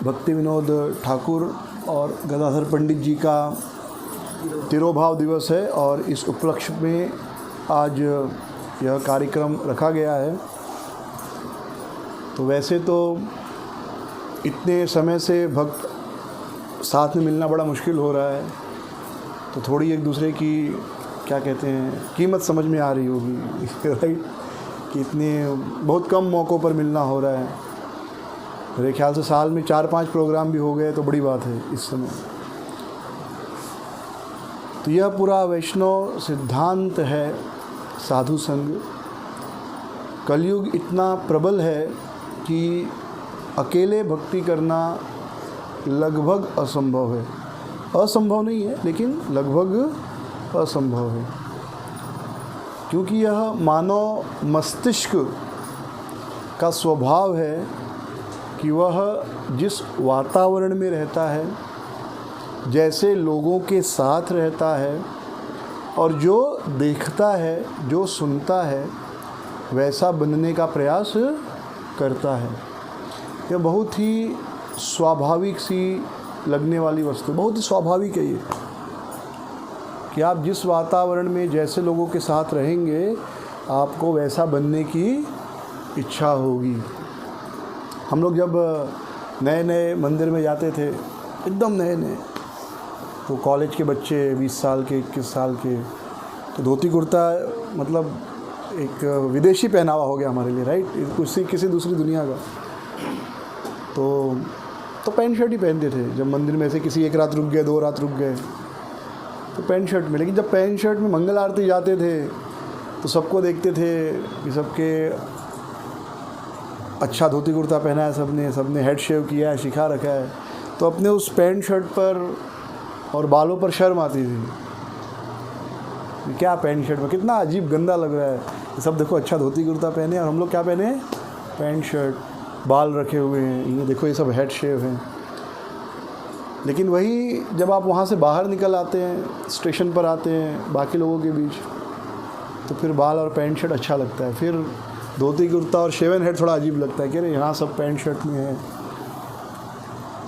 भक्ति विनोद ठाकुर और गदाधर पंडित जी का तिरोभाव दिवस है और इस उपलक्ष्य में आज यह कार्यक्रम रखा गया है। तो वैसे तो इतने समय से भक्त साथ में मिलना बड़ा मुश्किल हो रहा है, तो थोड़ी एक दूसरे की क्या कहते हैं कीमत समझ में आ रही होगी राइट, कि इतने बहुत कम मौक़ों पर मिलना हो रहा है। मेरे ख्याल से साल में 4-5 प्रोग्राम भी हो गए तो बड़ी बात है इस समय। तो यह पूरा वैष्णव सिद्धांत है साधु संग। कलयुग इतना प्रबल है कि अकेले भक्ति करना लगभग असंभव है। असंभव नहीं है लेकिन लगभग असंभव है, क्योंकि यह मानव मस्तिष्क का स्वभाव है कि वह जिस वातावरण में रहता है, जैसे लोगों के साथ रहता है और जो देखता है, जो सुनता है, वैसा बनने का प्रयास करता है। यह बहुत ही स्वाभाविक सी लगने वाली वस्तु, बहुत ही स्वाभाविक है ये, कि आप जिस वातावरण में जैसे लोगों के साथ रहेंगे आपको वैसा बनने की इच्छा होगी। हम लोग जब नए नए मंदिर में जाते थे, एकदम नए नए, तो कॉलेज के बच्चे 20 साल के 21 साल के, तो धोती कुर्ता मतलब एक विदेशी पहनावा हो गया हमारे लिए राइट, किसी दूसरी दुनिया का। तो पैंट शर्ट ही पहनते थे जब मंदिर में से किसी एक रात रुक गए, 2 रात रुक गए तो पैंट शर्ट में। लेकिन जब पैंट शर्ट में मंगल आरती जाते थे तो सबको देखते थे कि सबके अच्छा धोती कुर्ता पहना है, सबने हेड शेव किया है, शिखा रखा है, तो अपने उस पैंट शर्ट पर और बालों पर शर्म आती थी। क्या पैंट शर्ट में कितना अजीब गंदा लग रहा है, सब देखो अच्छा धोती कुर्ता पहने और हम लोग क्या पहने, पैंट शर्ट, बाल रखे हुए हैं, ये देखो ये सब हेड शेव हैं। लेकिन वही जब आप वहाँ से बाहर निकल आते हैं, स्टेशन पर आते हैं बाकी लोगों के बीच, तो फिर बाल और पैंट शर्ट अच्छा लगता है। फिर धोती कुर्ता और शेवन हेड थोड़ा अजीब लगता है कि अरे यहाँ सब पैंट शर्ट में है,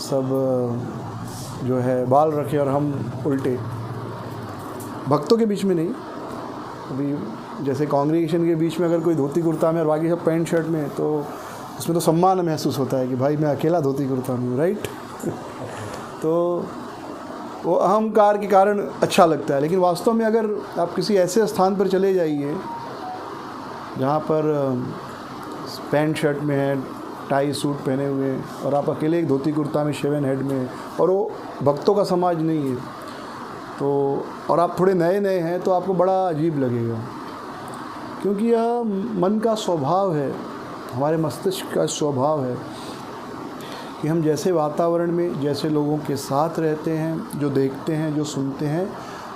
सब जो है बाल रखे और हम उल्टे। भक्तों के बीच में नहीं, अभी जैसे कांग्रेगेशन के बीच में अगर कोई धोती कुर्ता में और बाकी सब पैंट शर्ट में, तो उसमें तो सम्मान महसूस होता है कि भाई मैं अकेला धोती कुर्ता में हूँ राइट तो वो अहंकार के कारण अच्छा लगता है। लेकिन वास्तव में अगर आप किसी ऐसे स्थान पर चले जाइए जहाँ पर पैंट शर्ट में है, टाई सूट पहने हुए हैं और आप अकेले एक धोती कुर्ता में शेवन हेड में, और वो भक्तों का समाज नहीं है, तो और आप थोड़े नए नए हैं, तो आपको बड़ा अजीब लगेगा, क्योंकि यह मन का स्वभाव है, हमारे मस्तिष्क का स्वभाव है कि हम जैसे वातावरण में, जैसे लोगों के साथ रहते हैं, जो देखते हैं, जो सुनते हैं,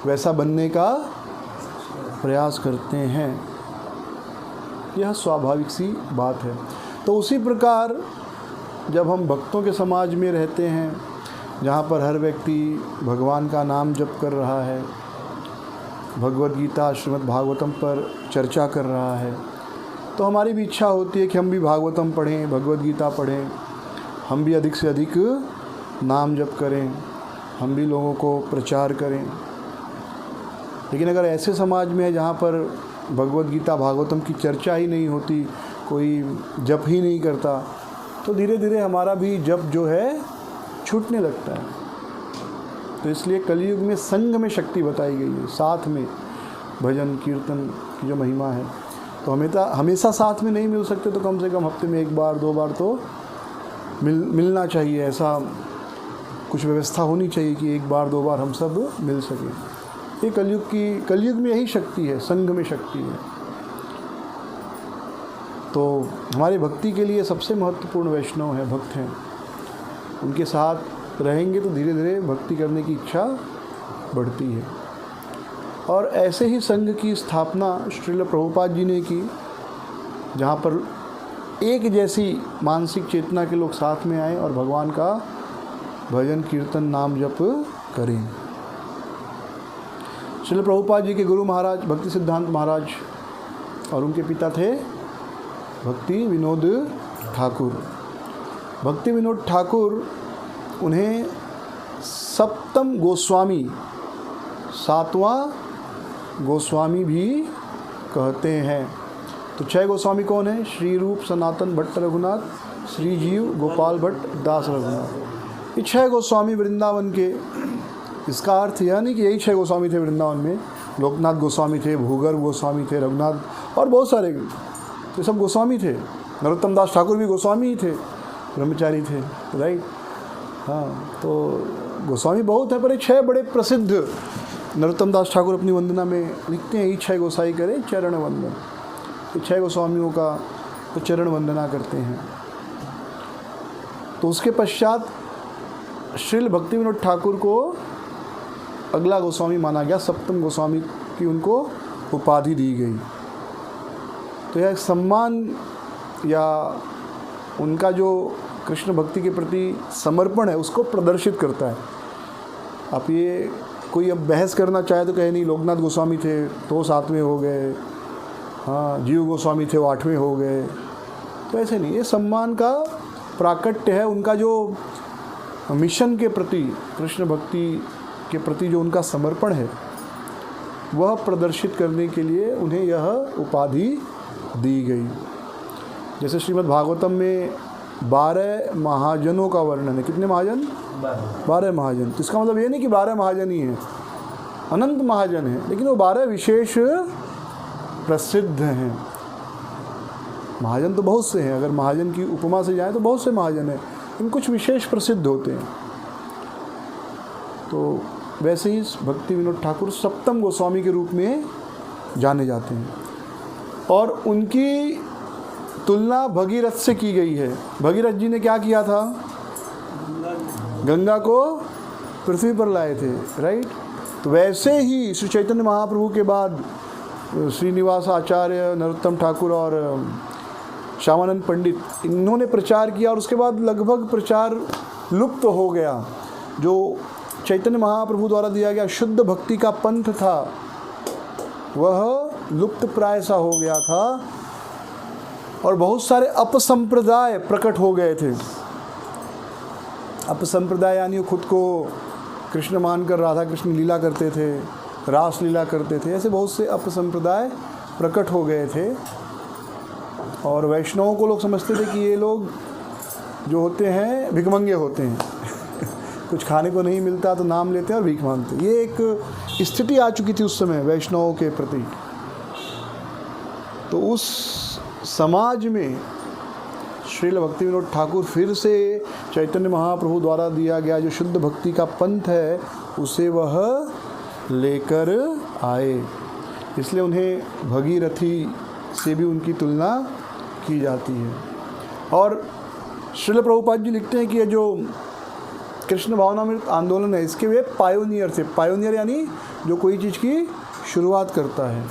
वैसा बनने का प्रयास करते हैं। यह स्वाभाविक सी बात है। तो उसी प्रकार जब हम भक्तों के समाज में रहते हैं, जहाँ पर हर व्यक्ति भगवान का नाम जप कर रहा है, भगवद गीता श्रीमद् भागवतम पर चर्चा कर रहा है, तो हमारी भी इच्छा होती है कि हम भी भागवतम पढ़ें, भगवद गीता पढ़ें, हम भी अधिक से अधिक नाम जप करें, हम भी लोगों को प्रचार करें। लेकिन अगर ऐसे समाज में है जहाँ पर भगवद गीता भागवतम की चर्चा ही नहीं होती, कोई जप ही नहीं करता, तो धीरे धीरे हमारा भी जप जो है छूटने लगता है। तो इसलिए कलयुग में संग में शक्ति बताई गई है, साथ में भजन कीर्तन की जो महिमा है। तो हमेशा साथ में नहीं मिल सकते, तो कम से कम हफ्ते में 1 बार 2 बार तो मिलना चाहिए। ऐसा कुछ व्यवस्था होनी चाहिए कि 1 बार 2 बार हम सब मिल सकें। ये कलयुग में यही शक्ति है, संग में शक्ति है। तो हमारी भक्ति के लिए सबसे महत्वपूर्ण वैष्णव है, भक्त हैं। उनके साथ रहेंगे तो धीरे धीरे भक्ति करने की इच्छा बढ़ती है। और ऐसे ही संघ की स्थापना श्रील प्रभुपाद जी ने की, जहाँ पर एक जैसी मानसिक चेतना के लोग साथ में आए और भगवान का भजन कीर्तन नाम जप करें। श्रील प्रभुपाद जी के गुरु महाराज भक्ति सिद्धांत महाराज और उनके पिता थे भक्ति विनोद ठाकुर। भक्ति विनोद ठाकुर उन्हें सप्तम गोस्वामी, सातवां गोस्वामी भी कहते हैं। तो 6 गोस्वामी कौन है? श्री रूप सनातन भट्ट रघुनाथ, श्री जीव गोपाल भट्ट, दास रघुनाथ। ये 6 गोस्वामी वृंदावन के। इसका अर्थ यह नहीं कि यही 6 गोस्वामी थे वृंदावन में। लोकनाथ गोस्वामी थे, भूगर्भ गोस्वामी थे, रघुनाथ और बहुत सारे, तो सब गोस्वामी थे। नरोत्तम दास ठाकुर भी गोस्वामी ही थे, ब्रह्मचारी थे, राइट। हाँ, तो गोस्वामी बहुत है, पर ये 6 बड़े प्रसिद्ध। नरोत्तम दास ठाकुर अपनी वंदना में लिखते हैं, ईच्छा गोसाई करे चरण वंदन। तो 6 गोस्वामियों का तो चरण वंदना करते हैं। तो उसके पश्चात श्रील भक्ति विनोद ठाकुर को अगला गोस्वामी माना गया, सप्तम गोस्वामी की उनको उपाधि दी गई। तो यह सम्मान या उनका जो कृष्ण भक्ति के प्रति समर्पण है उसको प्रदर्शित करता है। आप ये कोई अब बहस करना चाहे तो कहे नहीं, लोकनाथ गोस्वामी थे तो 7वें हो गए, हाँ जीव गोस्वामी थे वो 8वें हो गए, तो ऐसे नहीं। ये सम्मान का प्राकट्य है, उनका जो मिशन के प्रति, कृष्ण भक्ति के प्रति जो उनका समर्पण है वह प्रदर्शित करने के लिए उन्हें यह उपाधि दी गई। जैसे श्रीमद् भागवतम में 12 महाजनों का वर्णन है। कितने महाजन? 12 महाजन। तो इसका मतलब ये नहीं कि 12 महाजन ही हैं, अनंत महाजन हैं, लेकिन वो 12 विशेष प्रसिद्ध हैं। महाजन तो बहुत से हैं, अगर महाजन की उपमा से जाए तो बहुत से महाजन हैं, इन कुछ विशेष प्रसिद्ध होते हैं। तो वैसे ही भक्ति विनोद ठाकुर सप्तम गोस्वामी के रूप में जाने जाते हैं और उनकी तुलना भगीरथ से की गई है। भगीरथ जी ने क्या किया था? गंगा को पृथ्वी पर लाए थे, राइट। तो वैसे ही श्री चैतन्य महाप्रभु के बाद श्रीनिवास आचार्य, नरोत्तम ठाकुर और श्यामानंद पंडित, इन्होंने प्रचार किया और उसके बाद लगभग प्रचार लुप्त हो गया। जो चैतन्य महाप्रभु द्वारा दिया गया शुद्ध भक्ति का पंथ था वह लुप्त प्राय सा हो गया था और बहुत सारे अपसंप्रदाय प्रकट हो गए थे। अपसंप्रदाय यानी खुद को कृष्ण मानकर राधा कृष्ण लीला करते थे, रास लीला करते थे, ऐसे बहुत से अपसंप्रदाय प्रकट हो गए थे। और वैष्णवों को लोग समझते थे कि ये लोग जो होते हैं भिखमंगे होते हैं कुछ खाने को नहीं मिलता तो नाम लेते हैं और भीख मांगते। ये एक स्थिति आ चुकी थी उस समय वैष्णवों के प्रति। तो उस समाज में श्रील भक्ति विनोद ठाकुर फिर से चैतन्य महाप्रभु द्वारा दिया गया जो शुद्ध भक्ति का पंथ है उसे वह लेकर आए। इसलिए उन्हें भगीरथी से भी उनकी तुलना की जाती है। और श्रील प्रभुपाद जी लिखते हैं कि ये जो कृष्ण भावनामृत आंदोलन है इसके वे पायोनियर थे। पायोनियर यानी जो कोई चीज़ की शुरुआत करता है,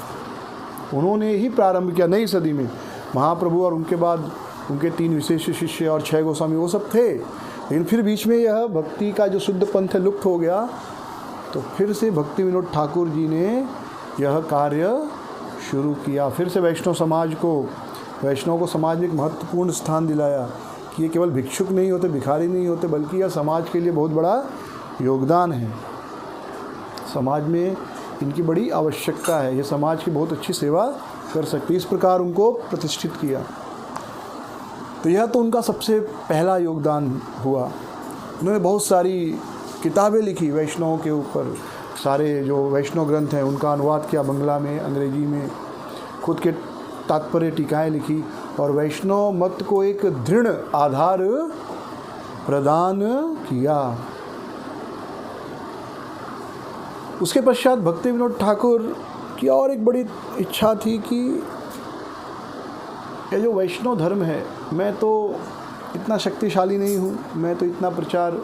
उन्होंने ही प्रारंभ किया नई सदी में। महाप्रभु और उनके बाद उनके 3 विशेष शिष्य और 6 गोस्वामी वो सब थे, लेकिन फिर बीच में यह भक्ति का जो शुद्ध पंथ है लुप्त हो गया। तो फिर से भक्ति विनोद ठाकुर जी ने यह कार्य शुरू किया, फिर से वैष्णव को समाज में एक महत्वपूर्ण स्थान दिलाया कि ये केवल भिक्षुक नहीं होते, भिखारी नहीं होते, बल्कि यह समाज के लिए बहुत बड़ा योगदान है। समाज में इनकी बड़ी आवश्यकता है, ये समाज की बहुत अच्छी सेवा कर सकते, इस प्रकार उनको प्रतिष्ठित किया। तो यह तो उनका सबसे पहला योगदान हुआ। उन्होंने बहुत सारी किताबें लिखी वैष्णवों के ऊपर, सारे जो वैष्णव ग्रंथ हैं उनका अनुवाद किया बंगला में, अंग्रेजी में, खुद के तात्पर्य टीकाएँ लिखी और वैष्णव मत को एक दृढ़ आधार प्रदान किया। उसके पश्चात भक्ति विनोद ठाकुर की और एक बड़ी इच्छा थी कि यह जो वैष्णव धर्म है, मैं तो इतना शक्तिशाली नहीं हूँ, मैं तो इतना प्रचार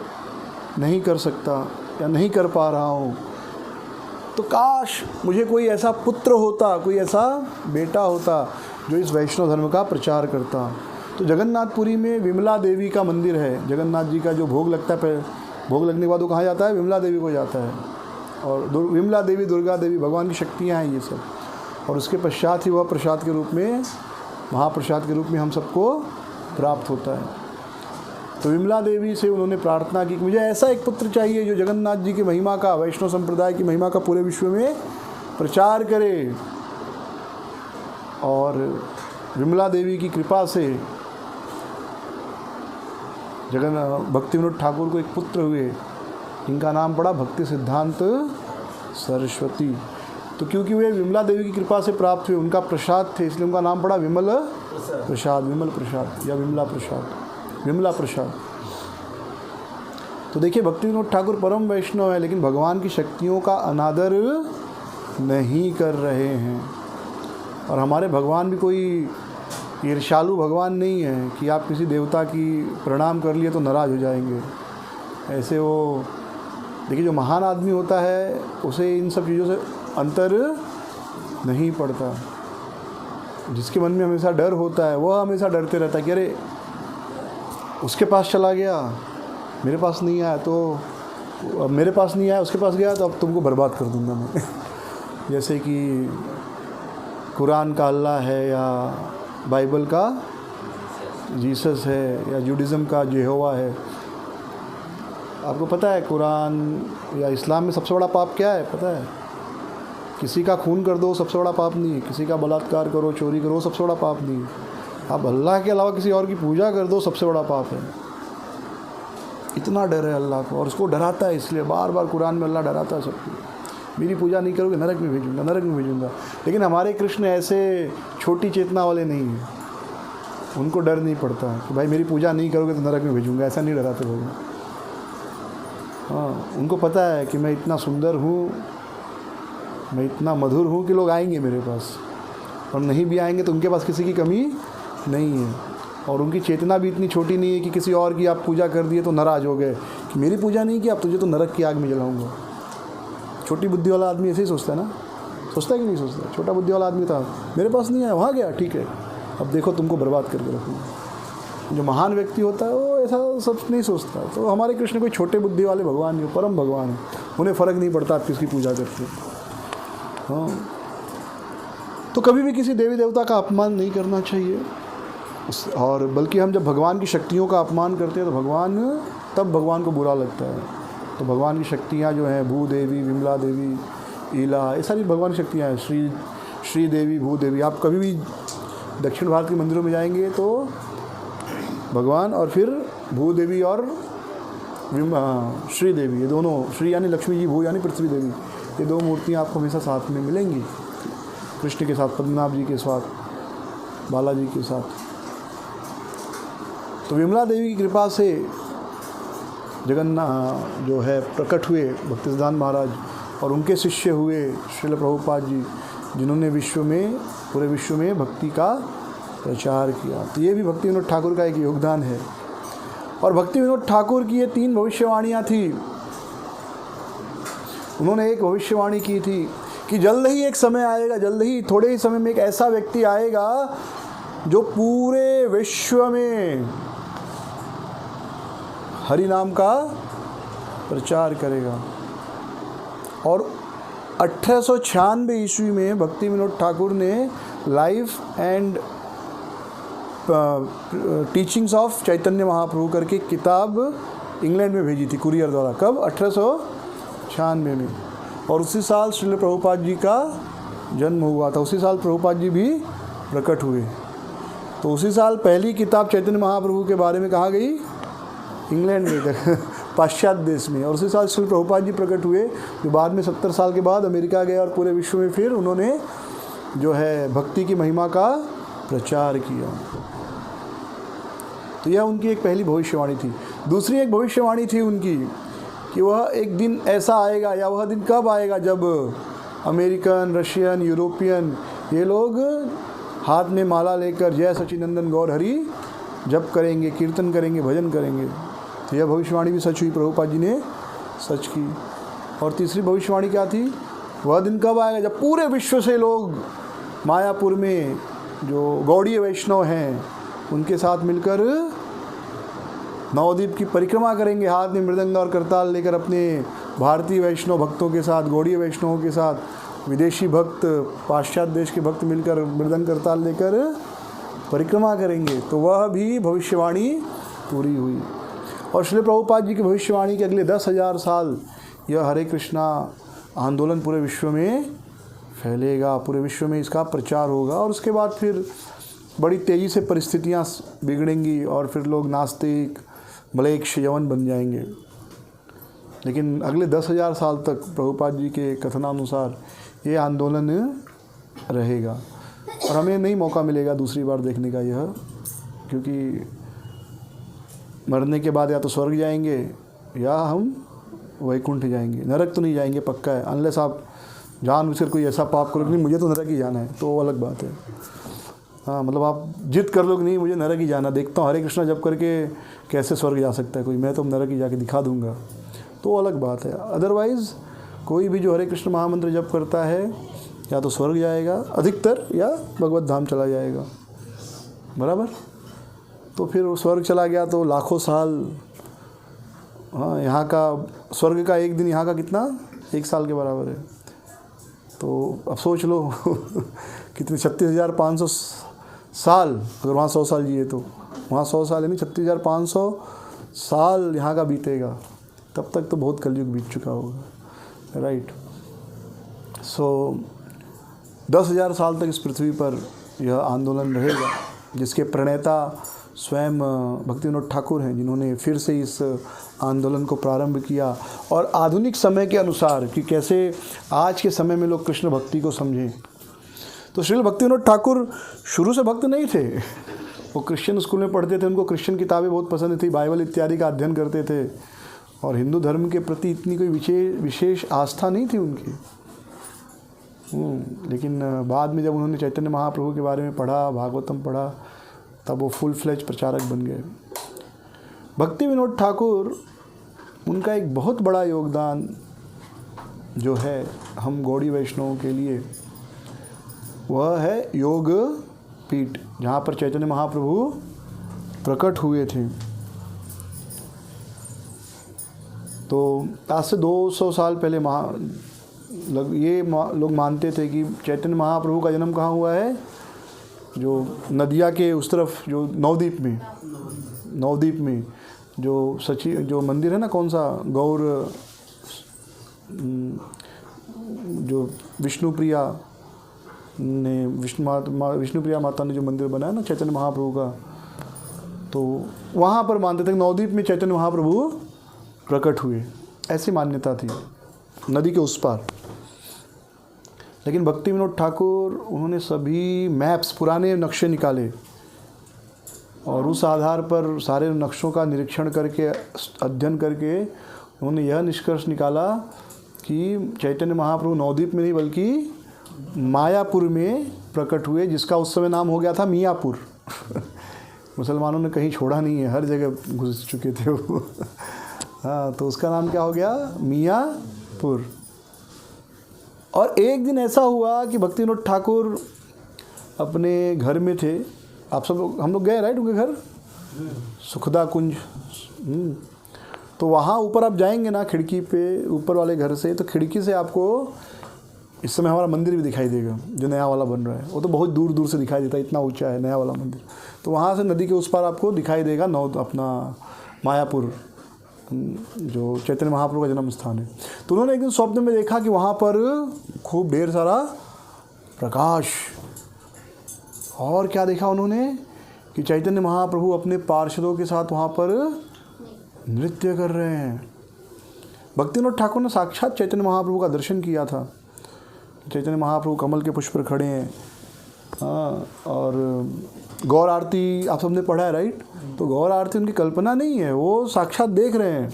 नहीं कर सकता या नहीं कर पा रहा हूँ, तो काश मुझे कोई ऐसा पुत्र होता, कोई ऐसा बेटा होता जो इस वैष्णव धर्म का प्रचार करता। तो जगन्नाथपुरी में विमला देवी का मंदिर है। जगन्नाथ जी का जो भोग लगता है, भोग लगने के बाद वो कहाँ जाता है? विमला देवी को जाता है। और विमला देवी, दुर्गा देवी, भगवान की शक्तियाँ हैं ये सब। और उसके पश्चात ही वह प्रसाद के रूप में, महाप्रसाद के रूप में हम सबको प्राप्त होता है। तो विमला देवी से उन्होंने प्रार्थना की कि मुझे ऐसा एक पुत्र चाहिए जो जगन्नाथ जी की महिमा का, वैष्णव संप्रदाय की महिमा का पूरे विश्व में प्रचार करे। और विमला देवी की कृपा से भक्ति विनोद ठाकुर को एक पुत्र हुए, जिनका नाम पड़ा भक्ति सिद्धांत सरस्वती। तो क्योंकि वे विमला देवी की कृपा से प्राप्त हुए, उनका प्रसाद थे, इसलिए उनका नाम पड़ा विमल प्रसाद, विमल प्रसाद या विमला प्रसाद, विमला प्रसाद। तो देखिए भक्ति विनोद ठाकुर परम वैष्णव है, लेकिन भगवान की शक्तियों का अनादर नहीं कर रहे हैं। और हमारे भगवान भी कोई ईर्ष्यालु भगवान नहीं है कि आप किसी देवता की प्रणाम कर लिए तो नाराज़ हो जाएंगे। ऐसे वो देखिए, जो महान आदमी होता है उसे इन सब चीज़ों से अंतर नहीं पड़ता। जिसके मन में हमेशा डर होता है वह हमेशा डरते रहता है कि अरे उसके पास चला गया, मेरे पास नहीं आया, तो अब मेरे पास नहीं आया, उसके पास गया तो अब तुमको बर्बाद कर दूंगा मैं। जैसे कि कुरान का अल्लाह है, या बाइबल का जीसस है, या जूडिज़म का यहोवा है। आपको पता है कुरान या इस्लाम में सबसे बड़ा पाप क्या है पता है? किसी का खून कर दो सबसे बड़ा पाप नहीं है, किसी का बलात्कार करो, चोरी करो, सबसे बड़ा पाप नहीं है। आप अल्लाह के अलावा किसी और की पूजा कर दो, सबसे बड़ा पाप है। इतना डर है अल्लाह को, और उसको डराता है, इसलिए बार बार कुरान में अल्लाह डराता है सबको, मेरी पूजा नहीं करोगे नरक में भेजूंगा, नरक में भेजूंगा। लेकिन हमारे कृष्ण ऐसे छोटी चेतना वाले नहीं हैं, उनको डर नहीं पड़ता कि भाई मेरी पूजा नहीं करोगे तो नरक में भेजूंगा, ऐसा नहीं डराते लोग। हाँ, उनको पता है कि मैं इतना सुंदर हूँ, मैं इतना मधुर हूँ कि लोग आएंगे मेरे पास, और नहीं भी आएंगे तो उनके पास किसी की कमी नहीं है। और उनकी चेतना भी इतनी छोटी नहीं है कि किसी और की आप पूजा कर दिए तो नाराज़ हो गए कि मेरी पूजा नहीं की, अब तुझे तो नरक की आग में जलाऊंगा। छोटी बुद्धि वाला आदमी ऐसे ही सोचता है ना, सोचता है कि नहीं सोचता? छोटा बुद्धि वाला आदमी था, मेरे पास नहीं आया, वहाँ गया, ठीक है, अब देखो तुमको बर्बाद करके रखूँगा। जो महान व्यक्ति होता है वो ऐसा सब नहीं सोचता। तो हमारे कृष्ण कोई छोटे बुद्धि वाले भगवान नहीं, परम भगवान है, उन्हें फ़र्क नहीं पड़ता आप किसकी पूजा करते। हाँ, तो कभी भी किसी देवी देवता का अपमान नहीं करना चाहिए, और बल्कि हम जब भगवान की शक्तियों का अपमान करते हैं तो तब भगवान को बुरा लगता है। तो भगवान की शक्तियाँ जो हैं, भूदेवी, विमला देवी, ईला, ये सारी भगवान की शक्तियाँ हैं, श्री देवी, भूदेवी। आप कभी भी दक्षिण भारत के मंदिरों में जाएंगे तो भगवान और फिर भूदेवी और श्री देवी, ये दोनों, श्री यानी लक्ष्मी जी, भू यानी पृथ्वी देवी, ये दो मूर्तियाँ आपको हमेशा साथ में मिलेंगी, कृष्ण के साथ, पद्मनाभ जी के साथ, बालाजी के साथ। तो विमला देवी की कृपा से जगन्नाथ जो है प्रकट हुए भक्तिसिद्धांत महाराज, और उनके शिष्य हुए श्रील प्रभुपाद जी, जिन्होंने पूरे विश्व में भक्ति का प्रचार किया। तो ये भी भक्ति विनोद ठाकुर का एक योगदान है। और भक्ति विनोद ठाकुर की ये 3 भविष्यवाणियाँ थी। उन्होंने एक भविष्यवाणी की थी कि जल्द ही एक समय आएगा, जल्द ही थोड़े ही समय में एक ऐसा व्यक्ति आएगा जो पूरे विश्व में हरि नाम का प्रचार करेगा। और 1896 ईस्वी में भक्ति विनोद ठाकुर ने life and teachings of Chaitanya Mahaprabhu करके किताब इंग्लैंड में भेजी थी कुरियर द्वारा। कब? 1896 में। और उसी साल श्रील प्रभुपाद जी का जन्म हुआ था, उसी साल प्रभुपाद जी भी प्रकट हुए। तो उसी साल पहली किताब चैतन्य महाप्रभु के बारे में कहा गई इंग्लैंड में, पाश्चात्य देश में। और उसी साल श्रील प्रभुपाद जी प्रकट हुए, जो बाद में 70 साल के बाद अमेरिका गए और पूरे विश्व में फिर उन्होंने जो है भक्ति की महिमा का प्रचार किया। तो यह उनकी एक पहली भविष्यवाणी थी। दूसरी एक भविष्यवाणी थी उनकी कि वह एक दिन ऐसा आएगा, या वह दिन कब आएगा, जब अमेरिकन, रशियन, यूरोपियन ये लोग हाथ में माला लेकर जय सच्चिदानंद गौर हरि जप करेंगे, कीर्तन करेंगे, भजन करेंगे। तो यह भविष्यवाणी भी सच हुई, प्रभुपाद जी ने सच की। और तीसरी भविष्यवाणी क्या थी? वह दिन कब आएगा जब पूरे विश्व से लोग मायापुर में जो गौड़ीय वैष्णव हैं उनके साथ मिलकर नवद्वीप की परिक्रमा करेंगे, हाथ में मृदंग और करताल लेकर, अपने भारतीय वैष्णव भक्तों के साथ, गौड़ीय वैष्णवों के साथ, विदेशी भक्त, पाश्चात्य देश के भक्त मिलकर मृदंग करताल लेकर परिक्रमा करेंगे। तो वह भी भविष्यवाणी पूरी हुई। और श्रील प्रभुपाद जी की भविष्यवाणी के अगले 10,000 साल यह हरे कृष्णा आंदोलन पूरे विश्व में फैलेगा, पूरे विश्व में इसका प्रचार होगा। और उसके बाद फिर बड़ी तेज़ी से परिस्थितियाँ बिगड़ेंगी और फिर लोग नास्तिक म्लेच्छ यवन बन जाएंगे। लेकिन अगले 10,000 साल तक प्रभुपाद जी के कथनानुसार ये आंदोलन रहेगा और हमें नहीं मौका मिलेगा दूसरी बार देखने का यह, क्योंकि मरने के बाद या तो स्वर्ग जाएंगे या हम वैकुंठ जाएंगे, नरक तो नहीं जाएंगे पक्का है, अनलेस आप जानबूझकर कोई ऐसा पाप करो कि नहीं मुझे तो नरक ही जाना है, तो वो अलग बात है। हाँ, मतलब आप जिद कर लो कि नहीं मुझे नरक ही जाना, देखता हूँ हरे कृष्णा जप करके कैसे स्वर्ग जा सकता है कोई, मैं तो नरक ही जाके दिखा दूंगा, तो अलग बात है। अदरवाइज़ कोई भी जो हरे कृष्ण महामंत्र जप करता है या तो स्वर्ग जाएगा अधिकतर, या भगवत धाम चला जाएगा, बराबर। तो फिर वो स्वर्ग चला गया तो लाखों साल, हाँ, यहाँ का स्वर्ग का एक दिन यहाँ का कितना, 1 साल के बराबर है। तो अब सोच लो कितने 36,500 साल, अगर वहाँ 100 साल जिए तो वहाँ 100 साल यानी 36,500 साल यहाँ का बीतेगा, तब तक तो बहुत कलयुग बीत चुका होगा, राइट। सो 10,000 साल तक इस पृथ्वी पर यह आंदोलन रहेगा, जिसके प्रणेता स्वयं भक्तिविनोद ठाकुर हैं, जिन्होंने फिर से इस आंदोलन को प्रारंभ किया और आधुनिक समय के अनुसार कि कैसे आज के समय में लोग कृष्ण भक्ति को समझें। तो श्रील भक्तिविनोद ठाकुर शुरू से भक्त नहीं थे, वो क्रिश्चियन स्कूल में पढ़ते थे, उनको क्रिश्चियन किताबें बहुत पसंद थी, बाइबल इत्यादि का अध्ययन करते थे और हिंदू धर्म के प्रति इतनी कोई विशेष आस्था नहीं थी उनकी। लेकिन बाद में जब उन्होंने चैतन्य महाप्रभु के बारे में पढ़ा, भागवतम पढ़ा, तब वो फुल फ्लेज प्रचारक बन गए। भक्तिविनोद ठाकुर, उनका एक बहुत बड़ा योगदान जो है हम गौड़ी वैष्णवों के लिए, वह है योग पीठ, जहाँ पर चैतन्य महाप्रभु प्रकट हुए थे। तो आज से 200 साल पहले लोग मानते थे कि चैतन्य महाप्रभु का जन्म कहाँ हुआ है, जो नदिया के उस तरफ, जो नवद्वीप में जो मंदिर है ना, कौन सा, गौर, जो विष्णुप्रिया माता ने जो मंदिर बनाया ना चैतन्य महाप्रभु का, तो वहाँ पर मानते थे नवद्वीप में चैतन्य महाप्रभु प्रकट हुए, ऐसी मान्यता थी नदी के उस पार। लेकिन भक्तिविनोद ठाकुर, उन्होंने सभी मैप्स, पुराने नक्शे निकाले और उस आधार पर सारे नक्शों का निरीक्षण करके, अध्ययन करके उन्होंने यह निष्कर्ष निकाला कि चैतन्य महाप्रभु नवद्वीप में नहीं बल्कि मायापुर में प्रकट हुए, जिसका उस समय नाम हो गया था मियापुर। मुसलमानों ने कहीं छोड़ा नहीं है, हर जगह घुस चुके थे वो। हाँ, तो उसका नाम क्या हो गया, मियापुर। और एक दिन ऐसा हुआ कि भक्तिविनोद ठाकुर अपने घर में थे, आप सब लोग, हम लोग गए राइट उनके घर, सुखदा कुंज। तो वहाँ ऊपर आप जाएंगे ना, खिड़की पे ऊपर वाले घर से, तो खिड़की से आपको इस समय हमारा मंदिर भी दिखाई देगा जो नया वाला बन रहा है, वो तो बहुत दूर दूर से दिखाई देता है, इतना ऊंचा है नया वाला मंदिर। तो वहाँ से नदी के उस पार आपको दिखाई देगा अपना मायापुर, जो चैतन्य महाप्रभु का जन्म स्थान है। तो उन्होंने एक दिन स्वप्न में देखा कि वहाँ पर खूब ढेर सारा प्रकाश, और क्या देखा उन्होंने कि चैतन्य महाप्रभु अपने पार्षदों के साथ वहाँ पर नृत्य कर रहे हैं। भक्तिविनोद ठाकुर ने साक्षात चैतन्य महाप्रभु का दर्शन किया था। चैतन्य महाप्रभु कमल के पुष्प पर खड़े हैं, हाँ, और गौर आरती आप सबने पढ़ा है राइट। तो गौर आरती उनकी कल्पना नहीं है, वो साक्षात देख रहे हैं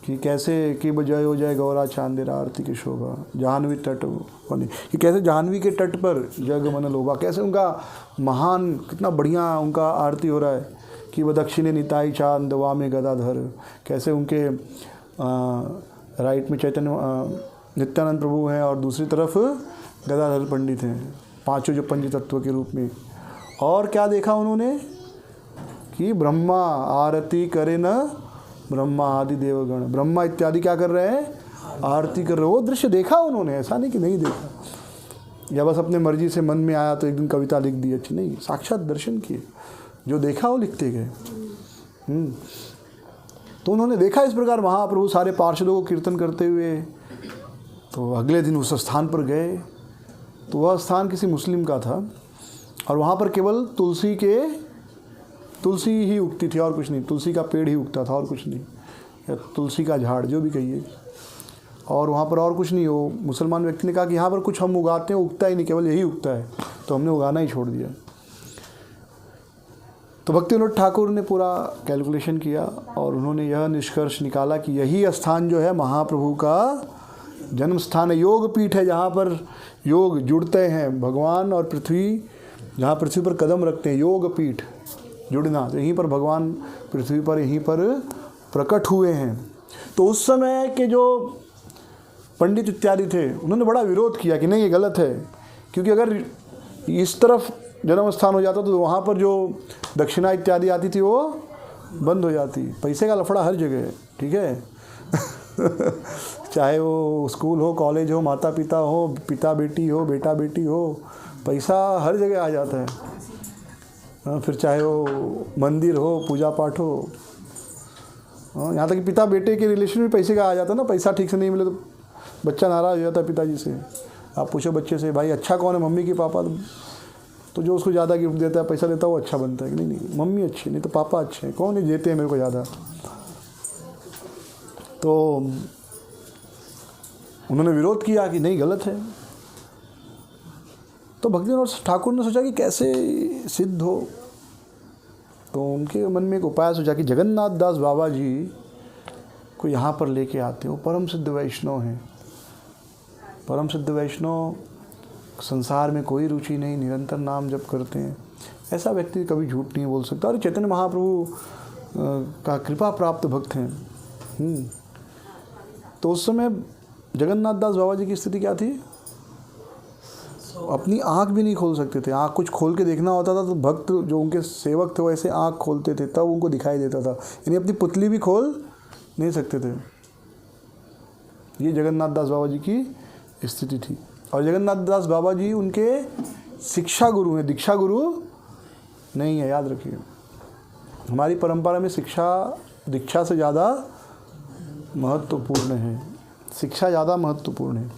कि कैसे कि बजाय हो जाए गौरा चांदेरा आरती की शोभा, जाह्नवी तट बने, कि कैसे जाह्नवी के तट पर जग मन लोभा, कैसे उनका महान, कितना बढ़िया उनका आरती हो रहा है कि वह दक्षिणे निताई चांद वामे गदाधर, कैसे उनके राइट में चैतन्य नित्यानंद प्रभु हैं और दूसरी तरफ गदाधर पंडित हैं, पांचों जो पंच तत्व के रूप में। और क्या देखा उन्होंने कि ब्रह्मा आरती करे न ब्रह्मा आदि देवगण, ब्रह्मा इत्यादि क्या कर रहे हैं, आरती कर रहे। वो दृश्य देखा उन्होंने, ऐसा नहीं कि नहीं देखा या बस अपने मर्जी से मन में आया तो एक दिन कविता लिख दी, अच्छी नहीं, साक्षात दर्शन किए, जो देखा वो लिखते गए। तो उन्होंने देखा इस प्रकार महाप्रभु सारे पार्षदों को कीर्तन करते हुए। तो अगले दिन उस स्थान पर गए, तो वह स्थान किसी मुस्लिम का था और वहाँ पर केवल तुलसी ही उगती थी और कुछ नहीं, तुलसी का पेड़ ही उगता था और कुछ नहीं, या तुलसी का झाड़ जो भी कहिए, और वहाँ पर और कुछ नहीं। वो मुसलमान व्यक्ति ने कहा कि यहाँ पर कुछ हम उगाते हैं, उगता ही नहीं, केवल यही उगता है, तो हमने उगाना ही छोड़ दिया। तो भक्तिविनोद ठाकुर ने पूरा कैलकुलेशन किया और उन्होंने यह निष्कर्ष निकाला कि यही स्थान जो है महाप्रभु का जन्म स्थान है, योग पीठ है, जहाँ पर योग जुड़ते हैं, भगवान और पृथ्वी, जहाँ पृथ्वी पर कदम रखते हैं, योग पीठ जुड़ना, तो यहीं पर भगवान पृथ्वी पर यहीं पर प्रकट हुए हैं। तो उस समय के जो पंडित इत्यादि थे उन्होंने बड़ा विरोध किया कि नहीं ये गलत है, क्योंकि अगर इस तरफ जन्म स्थान हो जाता तो वहाँ पर जो दक्षिणा इत्यादि आती थी वो बंद हो जाती। पैसे का लफड़ा हर जगह है, ठीक है चाहे वो स्कूल हो, कॉलेज हो, माता पिता हो, पिता बेटी हो, बेटा बेटी हो, पैसा हर जगह आ जाता है। फिर चाहे वो मंदिर हो, पूजा पाठ हो, यहाँ तक कि पिता बेटे के रिलेशन में पैसे का आ जाता है ना। पैसा ठीक से नहीं मिले तो बच्चा नाराज़ हो जाता है पिताजी से। आप पूछो बच्चे से भाई अच्छा कौन है, मम्मी की पापा, तो जो उसको ज़्यादा गिफ्ट देता है, पैसा देता है, वो अच्छा बनता है कि नहीं मम्मी अच्छी, नहीं तो पापा अच्छे हैं, कौन है देते हैं मेरे को ज़्यादा। तो उन्होंने विरोध किया कि नहीं गलत है। तो भक्तिविनोद ठाकुर ने सोचा कि कैसे सिद्ध हो, तो उनके मन में एक उपाय सोचा कि जगन्नाथ दास बाबा जी को यहाँ पर लेके आते हो, परम सिद्ध वैष्णव हैं, परम सिद्ध वैष्णव, संसार में कोई रुचि नहीं, निरंतर नाम जप करते हैं, ऐसा व्यक्ति कभी झूठ नहीं बोल सकता। और चैतन्य महाप्रभु का कृपा प्राप्त भक्त हैं। तो उस समय जगन्नाथ दास बाबा जी की स्थिति क्या थी, अपनी आँख भी नहीं खोल सकते थे। आँख कुछ खोल के देखना होता था तो भक्त जो उनके सेवक थे वो ऐसे आँख खोलते थे तब उनको दिखाई देता था, यानी अपनी पुतली भी खोल नहीं सकते थे। ये जगन्नाथ दास बाबा जी की स्थिति थी। और जगन्नाथ दास बाबा जी उनके शिक्षा गुरु हैं, दीक्षा गुरु नहीं है, याद रखिए। हमारी परंपरा में शिक्षा दीक्षा से ज़्यादा महत्वपूर्ण है, शिक्षा ज़्यादा महत्वपूर्ण है।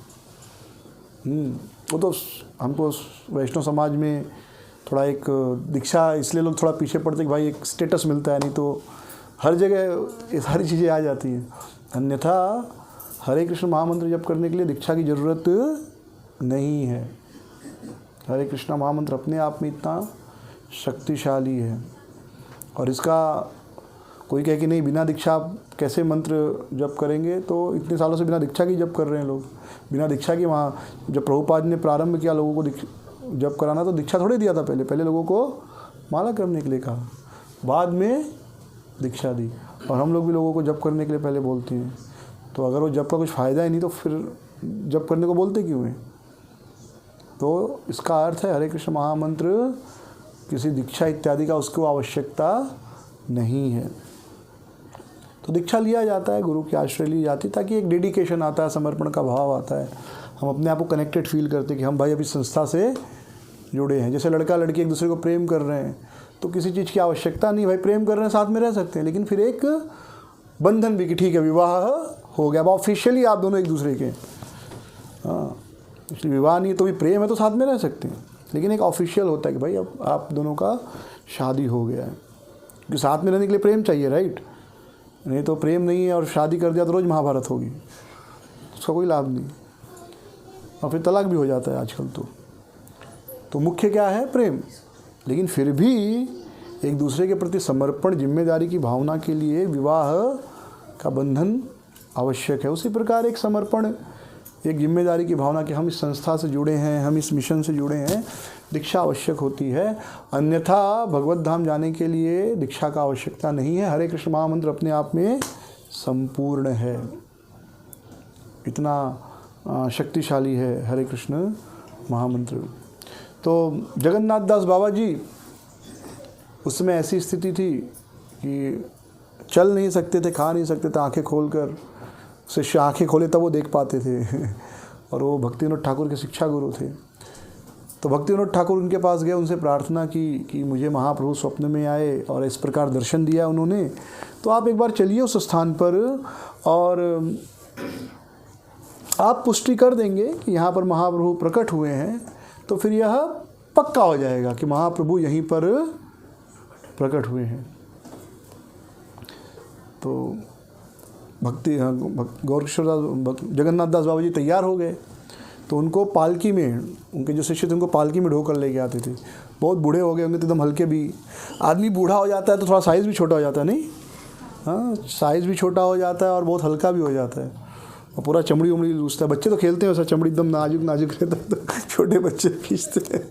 वो तो हमको वैष्णव समाज में थोड़ा एक दीक्षा इसलिए लोग थोड़ा पीछे पड़ते कि भाई एक स्टेटस मिलता है, नहीं तो हर जगह सारी चीज़ें आ जाती हैं। अन्यथा हरे कृष्ण महामंत्र जप करने के लिए दीक्षा की ज़रूरत नहीं है। हरे कृष्ण महामंत्र अपने आप में इतना शक्तिशाली है। और इसका कोई कहे कि नहीं बिना दीक्षा कैसे मंत्र जप करेंगे, तो इतने सालों से बिना दीक्षा की जप कर रहे हैं लोग। बिना दीक्षा की वहाँ जब प्रभुपाद ने प्रारंभ किया लोगों को जप कराना, तो दीक्षा थोड़े दिया था, पहले लोगों को माला करने के लिए कहा, बाद में दीक्षा दी। और हम लोग भी लोगों को जप करने के लिए पहले बोलते हैं। तो अगर वो जप का कुछ फ़ायदा ही नहीं तो फिर जप करने को बोलते क्यों हैं। तो इसका अर्थ है हरे कृष्ण महामंत्र किसी दीक्षा इत्यादि का उसको आवश्यकता नहीं है। तो दीक्षा लिया जाता है, गुरु की आश्रय ली जाती है, ताकि एक डेडिकेशन आता है, समर्पण का भाव आता है, हम अपने आप को कनेक्टेड फील करते हैं कि हम भाई अभी संस्था से जुड़े हैं। जैसे लड़का लड़की एक दूसरे को प्रेम कर रहे हैं तो किसी चीज़ की आवश्यकता नहीं, भाई प्रेम कर रहे हैं साथ में रह सकते हैं, लेकिन फिर एक बंधन भी कि ठीक है विवाह हो गया, अब ऑफिशियली आप दोनों एक दूसरे के, हाँ इसलिए विवाह नहीं है तो भी प्रेम है तो साथ में रह सकते हैं, लेकिन एक ऑफिशियल होता है कि भाई अब आप दोनों का शादी हो गया है, क्योंकि साथ में रहने के लिए प्रेम चाहिए, राइट। नहीं तो प्रेम नहीं है और शादी कर दिया तो रोज़ महाभारत होगी, उसका कोई लाभ नहीं, और फिर तलाक भी हो जाता है आजकल। तो मुख्य क्या है, प्रेम। लेकिन फिर भी एक दूसरे के प्रति समर्पण, जिम्मेदारी की भावना के लिए विवाह का बंधन आवश्यक है। उसी प्रकार एक समर्पण, एक जिम्मेदारी की भावना कि हम इस संस्था से जुड़े हैं, हम इस मिशन से जुड़े हैं, दीक्षा आवश्यक होती है। अन्यथा भगवत धाम जाने के लिए दीक्षा का आवश्यकता नहीं है। हरे कृष्ण महामंत्र अपने आप में संपूर्ण है, इतना शक्तिशाली है हरे कृष्ण महामंत्र। तो जगन्नाथ दास बाबा जी उस समय ऐसी स्थिति थी कि चल नहीं सकते थे, खा नहीं सकते थे, आंखें खोलकर, शिष्य आंखें खोले तब वो देख पाते थे और वो भक्तिविनोद ठाकुर के शिक्षा गुरु थे। तो भक्ति विनोद ठाकुर उनके पास गए, उनसे प्रार्थना की कि मुझे महाप्रभु स्वप्न में आए और इस प्रकार दर्शन दिया उन्होंने, तो आप एक बार चलिए उस स्थान पर और आप पुष्टि कर देंगे कि यहाँ पर महाप्रभु प्रकट हुए हैं, तो फिर यह पक्का हो जाएगा कि महाप्रभु यहीं पर प्रकट हुए हैं। तो गौरकिशोर दास जगन्नाथ दास बाबा जी तैयार हो गए, तो उनको पालकी में, उनके जो शिष्य थे उनको पालकी में ढोकर लेके आते थे। बहुत बूढ़े हो गए होंगे तो एकदम हल्के भी, आदमी बूढ़ा हो जाता है तो थोड़ा साइज़ भी छोटा हो जाता है, नहीं हाँ, साइज़ भी छोटा हो जाता है और बहुत हल्का भी हो जाता है और पूरा चमड़ी उमड़ी लूझता है। बच्चे तो खेलते हैं वैसा, चमड़ी एकदम नाजुक नाजुक रहता है तो छोटे बच्चे खींचते हैं।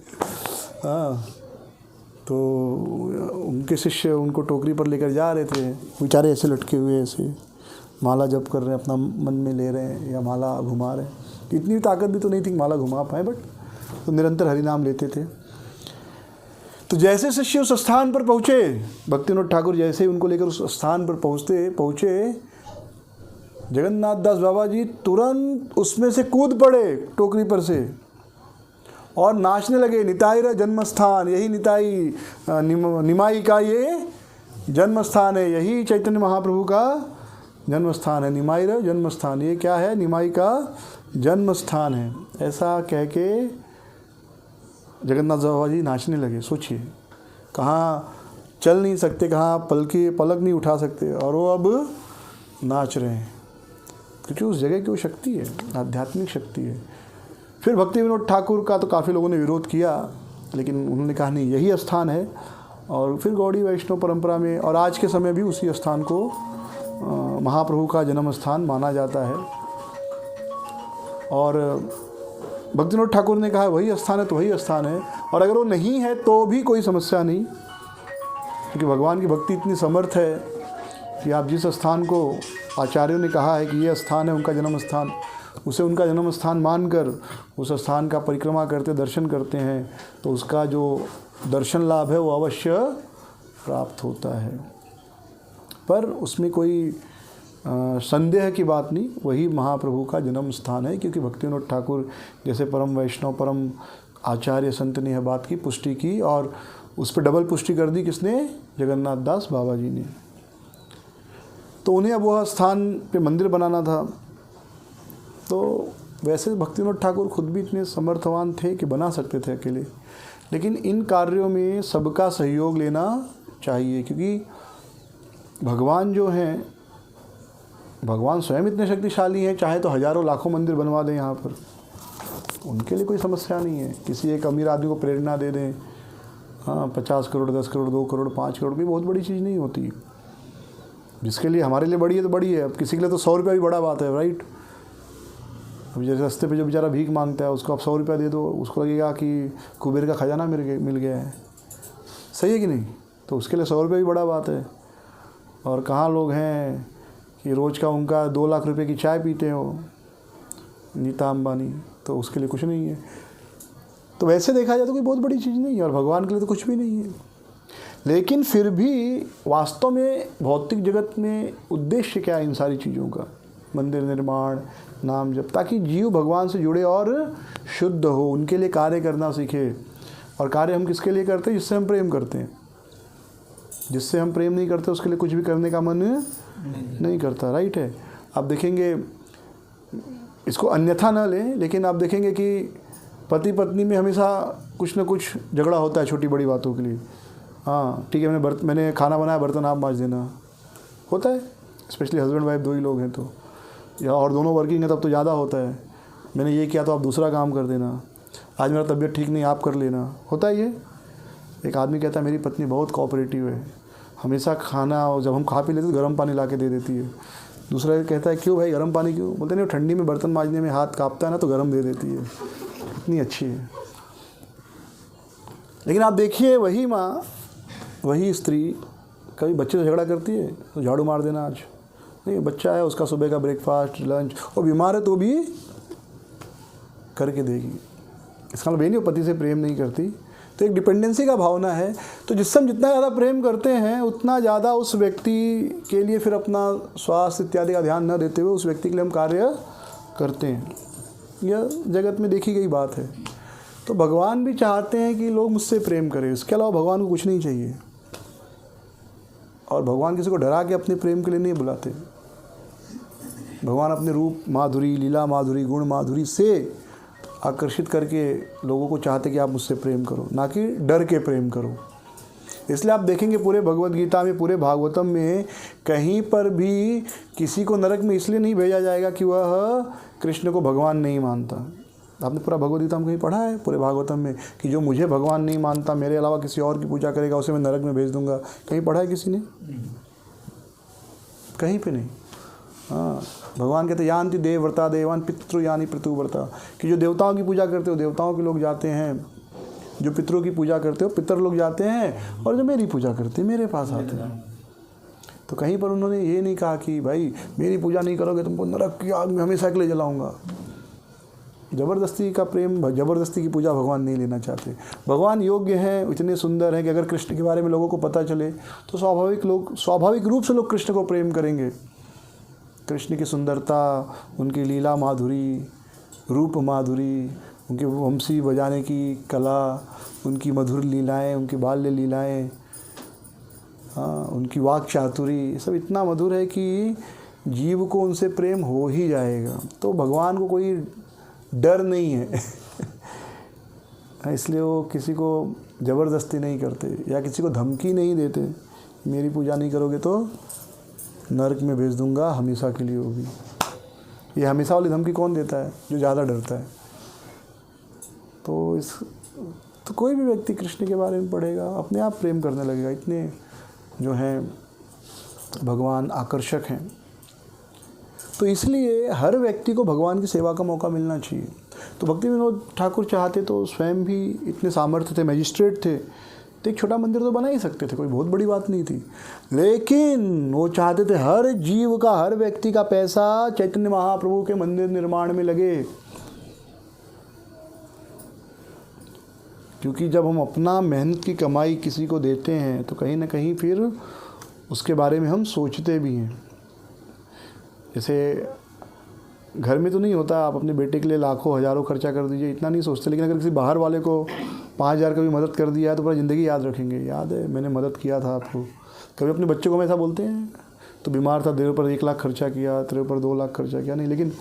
हाँ, तो उनके शिष्य उनको टोकरी पर लेकर जा रहे थे, बेचारे ऐसे लटके हुए, ऐसे माला जप कर रहे हैं, अपना मन में ले रहे हैं या माला घुमा रहे हैं। इतनी ताकत भी तो नहीं थी कि माला घुमा पाए, बट तो निरंतर हरि नाम लेते थे। तो जैसे शिष्य उस स्थान पर पहुँचे, भक्ति विनोद ठाकुर जैसे ही उनको लेकर उस स्थान पर पहुँचे, जगन्नाथ दास बाबा जी तुरंत उसमें से कूद पड़े टोकरी पर से और नाचने लगे। निताई रा जन्म स्थान, यही निताई निमाई का ये जन्म स्थान है, यही चैतन्य महाप्रभु का जन्म स्थान है। निमाई रा जन्म स्थान, ये क्या है? निमाई का जन्म स्थान है। ऐसा कह के जगन्नाथ बाबा जी नाचने लगे। सोचिए, कहाँ चल नहीं सकते, कहाँ पलक नहीं उठा सकते, और वो अब नाच रहे हैं, क्योंकि उस जगह की वो शक्ति है, आध्यात्मिक शक्ति है। फिर भक्ति विनोद ठाकुर का तो काफ़ी लोगों ने विरोध किया, लेकिन उन्होंने कहा नहीं, यही स्थान है। और फिर गौड़ी वैष्णव परंपरा में और आज के समय भी उसी स्थान को महाप्रभु का जन्म स्थान माना जाता है। और भक्ति विनोद ठाकुर ने कहा वही स्थान है तो वही स्थान है, और अगर वो नहीं है तो भी कोई समस्या नहीं, क्योंकि भगवान की भक्ति इतनी समर्थ है कि आप जिस स्थान को आचार्यों ने कहा है कि ये स्थान है उनका जन्म स्थान, उसे उनका जन्म स्थान मानकर उस स्थान का परिक्रमा करते, दर्शन करते हैं, तो उसका जो दर्शन लाभ है वो अवश्य प्राप्त होता है। पर उसमें कोई संदेह की बात नहीं, वही महाप्रभु का जन्म स्थान है, क्योंकि भक्ति विनोद ठाकुर जैसे परम वैष्णव, परम आचार्य संत ने यह बात की पुष्टि की, और उस पर डबल पुष्टि कर दी किसने? जगन्नाथ दास बाबा जी ने। तो उन्हें अब वह स्थान पे मंदिर बनाना था। तो वैसे भक्ति विनोद ठाकुर खुद भी इतने समर्थवान थे कि बना सकते थे अकेले, लेकिन इन कार्यों में सबका सहयोग लेना चाहिए, क्योंकि भगवान जो हैं, भगवान स्वयं इतने शक्तिशाली हैं, चाहे तो हजारों लाखों मंदिर बनवा दें यहाँ पर, उनके लिए कोई समस्या नहीं है। किसी एक अमीर आदमी को प्रेरणा दे दें, हाँ 50 करोड़, 10 करोड़, 2 करोड़, 5 करोड़ भी बहुत बड़ी चीज़ नहीं होती। जिसके लिए हमारे लिए बड़ी है तो बड़ी है, अब किसी के लिए तो 100 रुपया भी बड़ा बात है, राइट। अब जैसे रास्ते पे जो बेचारा भीख मांगता है, उसको आप 100 रुपया दे दो, उसको लगेगा कि कुबेर का खजाना मिल गया है, सही है कि नहीं? तो उसके लिए 100 रुपया भी बड़ा बात है। और कहाँ लोग हैं कि रोज़ का उनका 2 लाख रुपए की चाय पीते हो, नीता अंबानी, तो उसके लिए कुछ नहीं है। तो वैसे देखा जाए तो कोई बहुत बड़ी चीज़ नहीं है, और भगवान के लिए तो कुछ भी नहीं है। लेकिन फिर भी वास्तव में भौतिक जगत में उद्देश्य क्या है इन सारी चीज़ों का? मंदिर निर्माण, नाम जप, ताकि जीव भगवान से जुड़े और शुद्ध हो, उनके लिए कार्य करना सीखे। और कार्य हम किसके लिए करते हैं? जिससे हम प्रेम करते हैं। जिससे हम प्रेम नहीं करते उसके लिए कुछ भी करने का मन नहीं करता, राइट है। आप देखेंगे, इसको अन्यथा न लें, लेकिन आप देखेंगे कि पति पत्नी में हमेशा कुछ ना कुछ झगड़ा होता है छोटी बड़ी बातों के लिए। हाँ ठीक है, मैंने खाना बनाया, बर्तन आप मांज देना, होता है। स्पेशली हस्बैंड वाइफ 2 ही लोग हैं तो, या और दोनों वर्किंग है तब तो ज़्यादा होता है। मैंने ये किया तो आप दूसरा काम कर देना, आज मेरा तबीयत ठीक नहीं, आप कर लेना, होता है ये। एक आदमी कहता है मेरी पत्नी बहुत कोऑपरेटिव है, हमेशा खाना और जब हम खा पी लेते तो गर्म पानी ला के दे देती है। दूसरा कहता है क्यों भाई गर्म पानी क्यों? बोलते नहीं, ठंडी में बर्तन मांजने में हाथ कांपता है ना, तो गर्म दे देती है। इतनी अच्छी है। लेकिन आप देखिए, वही माँ, वही स्त्री कभी बच्चे से झगड़ा करती है तो झाड़ू मार देना, आज नहीं बच्चा है उसका सुबह का ब्रेकफास्ट, लंच, और बीमार है तो भी करके देगी। इसका मतलब ये नहीं वो पति से प्रेम नहीं करती। तो एक डिपेंडेंसी का भावना है। तो जिससे हम जितना ज़्यादा प्रेम करते हैं उतना ज़्यादा उस व्यक्ति के लिए फिर अपना स्वास्थ्य इत्यादि का ध्यान न देते हुए उस व्यक्ति के लिए हम कार्य करते हैं। यह जगत में देखी गई बात है। तो भगवान भी चाहते हैं कि लोग मुझसे प्रेम करें, इसके अलावा भगवान को कुछ नहीं चाहिए। और भगवान किसी को डरा के अपने प्रेम के लिए नहीं बुलाते। भगवान अपने रूप माधुरी, लीला माधुरी, गुण माधुरी से आकर्षित करके लोगों को चाहते कि आप मुझसे प्रेम करो, ना कि डर के प्रेम करो। इसलिए आप देखेंगे पूरे भगवत गीता में, पूरे भागवतम में कहीं पर भी किसी को नरक में इसलिए नहीं भेजा जाएगा कि वह कृष्ण को भगवान नहीं मानता। आपने पूरा भगवत गीता में कहीं पढ़ा है, पूरे भागवतम में, कि जो मुझे भगवान नहीं मानता, मेरे अलावा किसी और की पूजा करेगा, उसे मैं नरक में भेज दूंगा? कहीं पढ़ा है किसी ने? कहीं पे नहीं। हाँ, भगवान कहते यान्ति देवव्रता देवान पितृ यानी पितृव्रता, कि जो देवताओं की पूजा करते हो देवताओं के लोग जाते हैं, जो पितरों की पूजा करते हो पितर लोग जाते हैं, और जो मेरी पूजा करते हैं मेरे पास आते हैं। तो कहीं पर उन्होंने ये नहीं कहा कि भाई मेरी पूजा नहीं करोगे तुमको नरक की आग में हमेशा के लिए जलाऊंगा। ज़बरदस्ती का प्रेम, ज़बरदस्ती की पूजा भगवान नहीं लेना चाहते। भगवान योग्य हैं, इतने सुंदर हैं कि अगर कृष्ण के बारे में लोगों को पता चले तो स्वाभाविक रूप से लोग कृष्ण को प्रेम करेंगे। कृष्ण की सुंदरता, उनकी लीला माधुरी, रूप माधुरी, उनके वंशी बजाने की कला, उनकी मधुर लीलाएं, उनकी बाल्य लीलाएं, हाँ, उनकी वाक चातुरी, ये सब इतना मधुर है कि जीव को उनसे प्रेम हो ही जाएगा। तो भगवान को कोई डर नहीं है इसलिए वो किसी को ज़बरदस्ती नहीं करते या किसी को धमकी नहीं देते, मेरी पूजा नहीं करोगे तो नरक में भेज दूंगा हमेशा के लिए होगी। ये हमेशा वाली धमकी कौन देता है? जो ज़्यादा डरता है। तो कोई भी व्यक्ति कृष्ण के बारे में पढ़ेगा, अपने आप प्रेम करने लगेगा। इतने जो हैं भगवान आकर्षक हैं। तो इसलिए हर व्यक्ति को भगवान की सेवा का मौका मिलना चाहिए। तो भक्ति विनोद ठाकुर चाहते तो स्वयं भी इतने सामर्थ्य थे, मैजिस्ट्रेट थे, तो एक छोटा मंदिर तो बना ही सकते थे, कोई बहुत बड़ी बात नहीं थी। लेकिन वो चाहते थे हर जीव का, हर व्यक्ति का पैसा चैतन्य महाप्रभु के मंदिर निर्माण में लगे। क्योंकि जब हम अपना मेहनत की कमाई किसी को देते हैं तो कहीं ना कहीं फिर उसके बारे में हम सोचते भी हैं। जैसे घर में तो नहीं होता, आप अपने बेटे के लिए लाखों हज़ारों खर्चा कर दीजिए, इतना नहीं सोचते। लेकिन अगर किसी बाहर वाले को 5,000 का भी मदद कर दिया है तो पूरा ज़िंदगी याद रखेंगे, याद है मैंने मदद किया था आपको। कभी अपने बच्चों को हम ऐसा बोलते हैं, तो बीमार था तेरे ऊपर 1 लाख खर्चा किया, तेरे ऊपर 2 लाख खर्चा किया, नहीं। लेकिन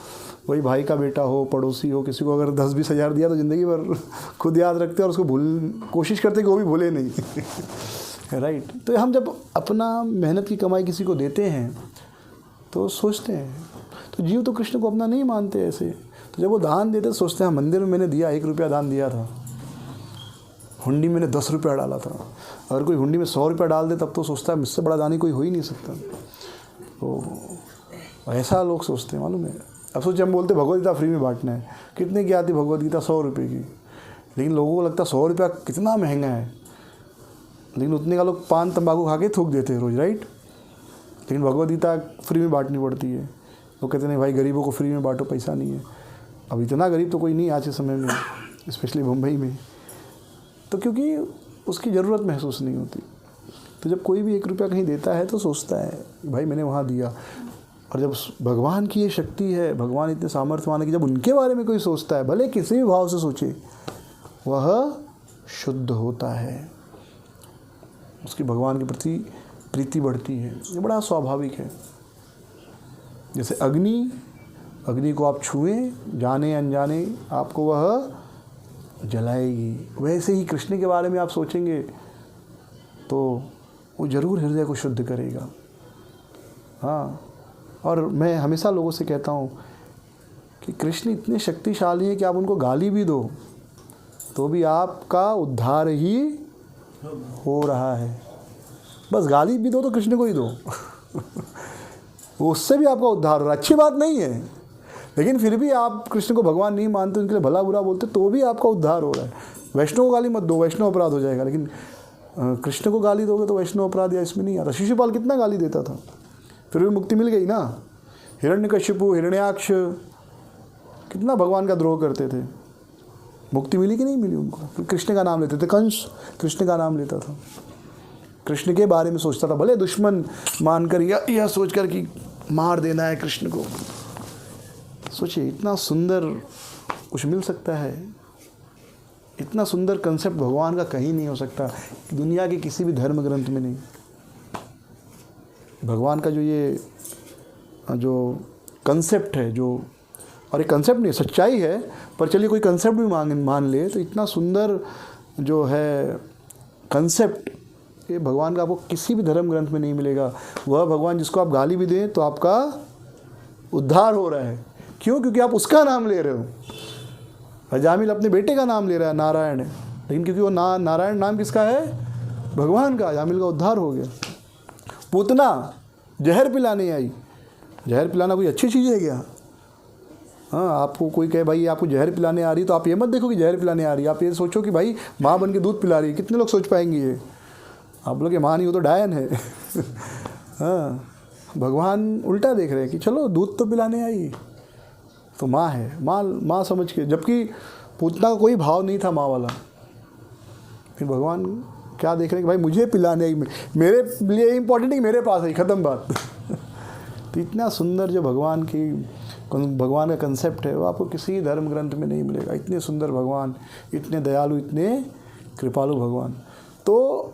वही भाई का बेटा हो, पड़ोसी हो, किसी को अगर 10-20 हज़ार दिया तो ज़िंदगी भर खुद याद रखते हैं और उसको कोशिश करते कि वो भी भूले नहीं राइट। तो हम जब अपना मेहनत की कमाई किसी को देते हैं तो सोचते हैं। तो जीव तो कृष्ण को अपना नहीं मानते ऐसे। तो जब वो दान देते तो सोचते हैं मंदिर में मैंने दिया 1 रुपया दान दिया था, हुंडी मैंने 10 रुपया डाला था। अगर कोई हुंडी में 100 रुपया डाल दे तब तो सोचता है मुझसे बड़ा दानी कोई हो ही नहीं सकता। तो ऐसा लोग सोचते हैं, मालूम है। अब सोचिए हम बोलते भगवदगीता फ्री में बांटना है, कितने की आती भगवदगीता? 100 रुपये की। लेकिन लोगों को लगता है 100 रुपया कितना महंगा है, लेकिन उतने का लोग पान तंबाकू खा के थूक देते हैं रोज़, राइट। लेकिन भगवदगीता फ्री में बांटनी पड़ती है। वो कहते नहीं भाई गरीबों को फ्री में बांटो, पैसा नहीं है। अब इतना गरीब तो कोई नहीं आज के समय में, स्पेशली मुंबई में। तो क्योंकि उसकी ज़रूरत महसूस नहीं होती। तो जब कोई भी 1 रुपया कहीं देता है तो सोचता है भाई मैंने वहाँ दिया। और जब भगवान की ये शक्ति है, भगवान इतने सामर्थ्यवान है कि जब उनके बारे में कोई सोचता है, भले किसी भी भाव से सोचे, वह शुद्ध होता है, उसकी भगवान के प्रति प्रीति बढ़ती है। ये बड़ा स्वाभाविक है। जैसे अग्नि को आप छुएं जाने अनजाने आपको वह जलाएगी, वैसे ही कृष्ण के बारे में आप सोचेंगे तो वो ज़रूर हृदय को शुद्ध करेगा। हाँ, और मैं हमेशा लोगों से कहता हूँ कि कृष्ण इतने शक्तिशाली हैं कि आप उनको गाली भी दो तो भी आपका उद्धार ही हो रहा है। बस गाली भी दो तो कृष्ण को ही दो उससे भी आपका उद्धार हो रहा है। अच्छी बात नहीं है, लेकिन फिर भी आप कृष्ण को भगवान नहीं मानते, उनके लिए भला बुरा बोलते, तो भी आपका उद्धार हो रहा है। वैष्णव को गाली मत दो, वैष्णव अपराध हो जाएगा। लेकिन कृष्ण को गाली दोगे तो वैष्णव अपराध या इसमें नहीं आता। शिशुपाल कितना गाली देता था, फिर भी मुक्ति मिल गई ना। हिरण्यकशिपु, हिरण्याक्ष कितना भगवान का द्रोह करते थे, मुक्ति मिली कि नहीं मिली उनको? कृष्ण का नाम लेते थे। कंस कृष्ण का नाम लेता था, कृष्ण के बारे में सोचता था, भले दुश्मन मानकर या यह सोचकर कि मार देना है कृष्ण को। सोचिए इतना सुंदर कुछ मिल सकता है, इतना सुंदर कंसेप्ट भगवान का कहीं नहीं हो सकता, दुनिया के किसी भी धर्म ग्रंथ में नहीं। भगवान का जो कंसेप्ट है, जो, और एक कंसेप्ट नहीं, सच्चाई है, पर चलिए कोई कंसेप्ट भी मान ले, तो इतना सुंदर जो है कंसेप्ट, ये भगवान का आपको किसी भी धर्म ग्रंथ में नहीं मिलेगा। वह भगवान जिसको आप गाली भी दें तो आपका उद्धार हो रहा है। क्यों? क्योंकि आप उसका नाम ले रहे हो। अजामिल अपने बेटे का नाम ले रहा है, नारायण है, लेकिन क्योंकि वो नारायण नाम किसका है? भगवान का। अजामिल का उद्धार हो गया। पूतना जहर पिलाने आई। जहर पिलाना कोई अच्छी चीज़ है क्या? हाँ, आपको कोई कहे भाई आपको जहर पिलाने आ रही, तो आप ये मत देखो कि जहर पिलाने आ रही है, आप ये सोचो कि भाई माँ बन के दूध पिला रही है। कितने लोग सोच पाएंगे ये? आप लोग के माँ नहीं हो तो डायन है। हाँ, भगवान उल्टा देख रहे हैं कि चलो दूध तो पिलाने आई, तो माँ है, माँ समझ के, जबकि पूतना का कोई भाव नहीं था माँ वाला। फिर भगवान क्या देख रहे हैं कि भाई मुझे पिलाने आई, मेरे लिए इम्पोर्टेंट है कि मेरे पास है, ख़त्म बात। तो इतना सुंदर जो भगवान का कंसेप्ट है वो आपको किसी धर्म ग्रंथ में नहीं मिलेगा। इतने सुंदर भगवान, इतने दयालु, इतने कृपालु भगवान। तो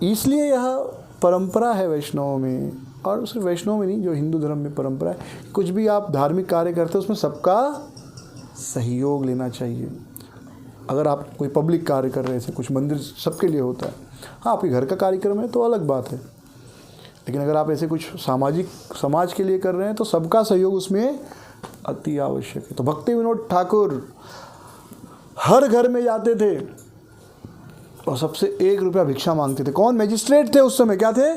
इसलिए यह परंपरा है वैष्णव में, और सिर्फ वैष्णव में नहीं, जो हिंदू धर्म में परंपरा है, कुछ भी आप धार्मिक कार्य करते हो उसमें सबका सहयोग लेना चाहिए। अगर आप कोई पब्लिक कार्य कर रहे हैं, कुछ मंदिर सबके लिए होता है, हाँ आपके घर का कार्यक्रम है तो अलग बात है, लेकिन अगर आप ऐसे कुछ सामाजिक समाज के लिए कर रहे हैं तो सबका सहयोग उसमें अति आवश्यक है। तो भक्ति विनोद ठाकुर हर घर में जाते थे और सबसे 1 रुपया भिक्षा मांगते थे। कौन? मैजिस्ट्रेट थे उस समय। क्या थे?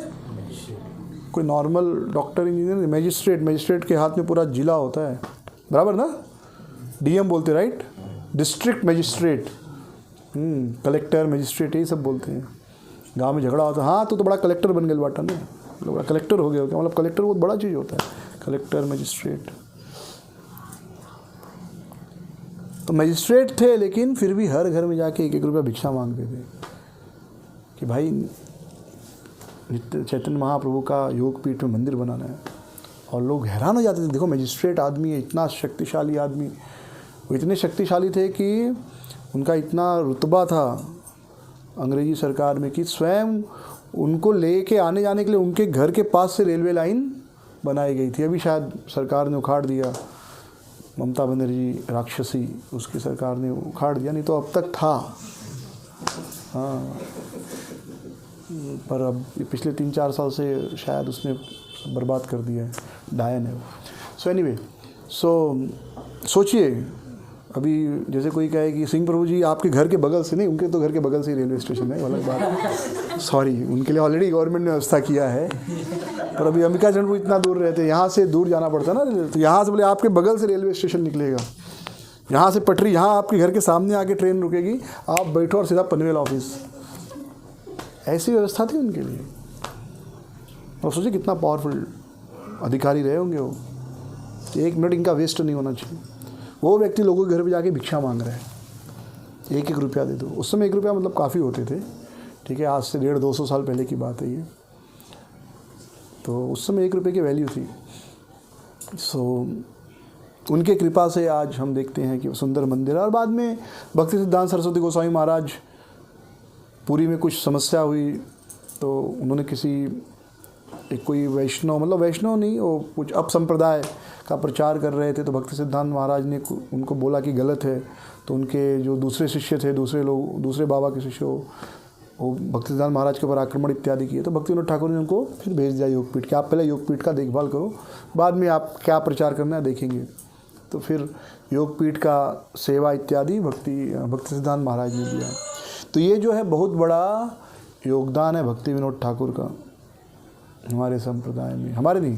कोई नॉर्मल डॉक्टर इंजीनियर, मैजिस्ट्रेट के हाथ में पूरा जिला होता है, बराबर ना? डीएम बोलते, right? District magistrate, collector, magistrate, यही सब बोलते हैं। गांव में झगड़ा होता है, हाँ तो बड़ा कलेक्टर बन गया बाटा ना, बड़ा कलेक्टर हो गया क्या? मतलब कलेक्टर बहुत बड़ा चीज़ होता है, कलेक्टर, मैजिस्ट्रेट। तो मैजिस्ट्रेट थे, लेकिन फिर भी हर घर में जाके 1-1 रुपया भिक्षा मांगते थे कि भाई नित्य चैतन्य महाप्रभु का योगपीठ में मंदिर बनाना है। और लोग हैरान हो जाते थे, देखो मैजिस्ट्रेट आदमी है, इतना शक्तिशाली आदमी। वो इतने शक्तिशाली थे कि उनका इतना रुतबा था अंग्रेजी सरकार में कि स्वयं उनको लेके आने जाने के लिए उनके घर के पास से रेलवे लाइन बनाई गई थी। अभी शायद सरकार ने उखाड़ दिया, ममता बनर्जी राक्षसी, उसकी सरकार ने उखाड़ दिया, नहीं तो अब तक था। हाँ, पर अब पिछले 3-4 साल से शायद उसने बर्बाद कर दिया है, डायन है वो। सो एनीवे, सोचिए, अभी जैसे कोई कहे कि सिंह प्रभु जी आपके घर के बगल से, नहीं, उनके तो घर के बगल से ही रेलवे स्टेशन है, अलग बात, सॉरी, उनके लिए ऑलरेडी गवर्नमेंट ने व्यवस्था किया है, पर अभी अंबिका चरण इतना दूर रहते हैं, यहाँ से दूर जाना पड़ता है ना, तो यहाँ से बोले आपके बगल से रेलवे स्टेशन निकलेगा, यहाँ से पटरी, यहाँ आपके घर के सामने आके ट्रेन रुकेगी, आप बैठो और सीधा पनवेल ऑफिस। ऐसी व्यवस्था थी उनके लिए। और सोचिए कितना पावरफुल अधिकारी रहे होंगे वो। 1 मिनट इनका वेस्ट नहीं होना चाहिए। वो व्यक्ति लोगों के घर पे जाके भिक्षा मांग रहा है, 1-1 रुपया दे दो। उस समय 1 रुपया मतलब काफ़ी होते थे, ठीक है, आज से 150-200 साल पहले की बात है ये। तो उस समय 1 रुपये की वैल्यू थी। उनके कृपा से आज हम देखते हैं कि सुंदर मंदिर। और बाद में भक्ति सिद्धांत सरस्वती गोस्वामी महाराज, पुरी में कुछ समस्या हुई तो उन्होंने कोई वैष्णव, मतलब वैष्णव नहीं, वो कुछ अपसंप्रदाय का प्रचार कर रहे थे, तो भक्ति सिद्धांत महाराज ने उनको बोला कि गलत है। तो उनके जो दूसरे शिष्य थे, दूसरे बाबा के शिष्य, वो भक्ति सिद्धांत महाराज के ऊपर आक्रमण इत्यादि किए। तो भक्ति विनोद ठाकुर ने उनको फिर भेज दिया योगपीठ कि आप पहले योगपीठ का देखभाल करो, बाद में आप क्या प्रचार करना है देखेंगे। तो फिर योगपीठ का सेवा इत्यादि भक्ति सिद्धांत महाराज ने दिया। तो ये जो है बहुत बड़ा योगदान है भक्ति विनोद ठाकुर का हमारे संप्रदाय में, हमारे नहीं,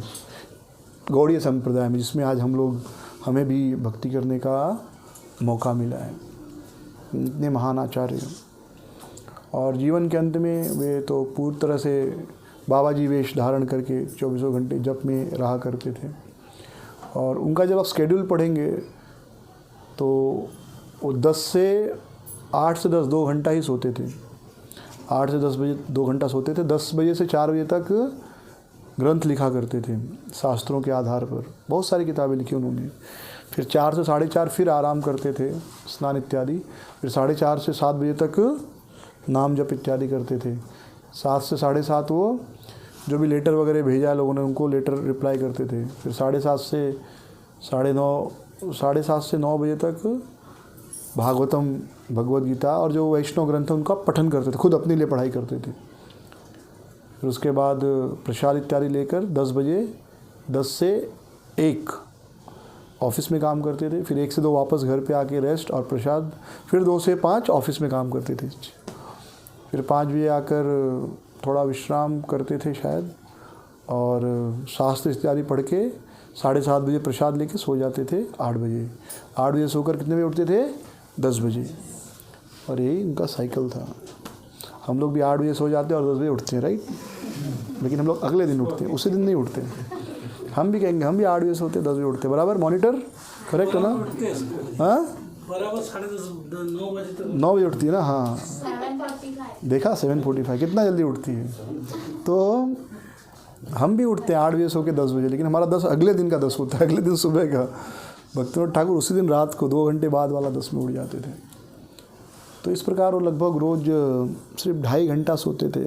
गौड़ीय संप्रदाय में, जिसमें आज हमें भी भक्ति करने का मौका मिला है। इतने महान आचार्य, और जीवन के अंत में वे तो पूरी तरह से बाबा जी वेश धारण करके 24 घंटे जप में रहा करते थे। और उनका जब आप स्केड्यूल पढ़ेंगे तो वो 8 से 10 2 घंटा ही सोते थे। 8 से 10 बजे 2 घंटा सोते थे, 10 बजे से 4 बजे तक ग्रंथ लिखा करते थे शास्त्रों के आधार पर। बहुत सारी किताबें लिखी उन्होंने। फिर 4 से 4:30 फिर आराम करते थे, स्नान इत्यादि। फिर 4:30 से 7 बजे तक नाम जप इत्यादि करते थे। 7 से 7:30 वो जो भी लेटर वगैरह भेजा लोगों ने उनको लेटर रिप्लाई करते थे। फिर 7:30 से 9 बजे तक भागवतम, भगवद गीता और जो वैष्णव ग्रंथ उनका पठन करते थे, खुद अपने लिए पढ़ाई करते थे। फिर उसके बाद प्रसाद इत्यादि लेकर 10 से 1 ऑफिस में काम करते थे। फिर 1 से 2 वापस घर पे आके रेस्ट और प्रसाद। फिर 2 से 5 ऑफिस में काम करते थे। फिर 5 बजे आकर थोड़ा विश्राम करते थे शायद, और शास्त्र इत्यादि पढ़ के 7:30 बजे प्रसाद लेके सो जाते थे 8 बजे। 8 बजे सोकर कितने बजे उठते थे? 10 बजे। और यही उनका साइकिल था। हम लोग भी 8 बजे सो जाते हैं और 10 बजे उठते हैं, राइट? लेकिन हम लोग अगले दिन उठते हैं, उसी दिन नहीं उठते। हम भी कहेंगे हम भी 8 बजे सोते 10 बजे उठते, बराबर? मॉनिटर करेक्ट है ना? हाँ, बराबर 9 बजे उठती है ना? हाँ, देखा 7:45 कितना जल्दी उठती है। तो हम भी उठते हैं 8 बजे सो के 10 बजे, लेकिन हमारा 10 अगले दिन का 10 होता है, अगले दिन सुबह का। भक्तिविनोद ठाकुर उसी दिन रात को 2 घंटे बाद वाला 10 में उठ जाते थे। तो इस प्रकार वो लगभग रोज़ सिर्फ 2.5 घंटा सोते थे,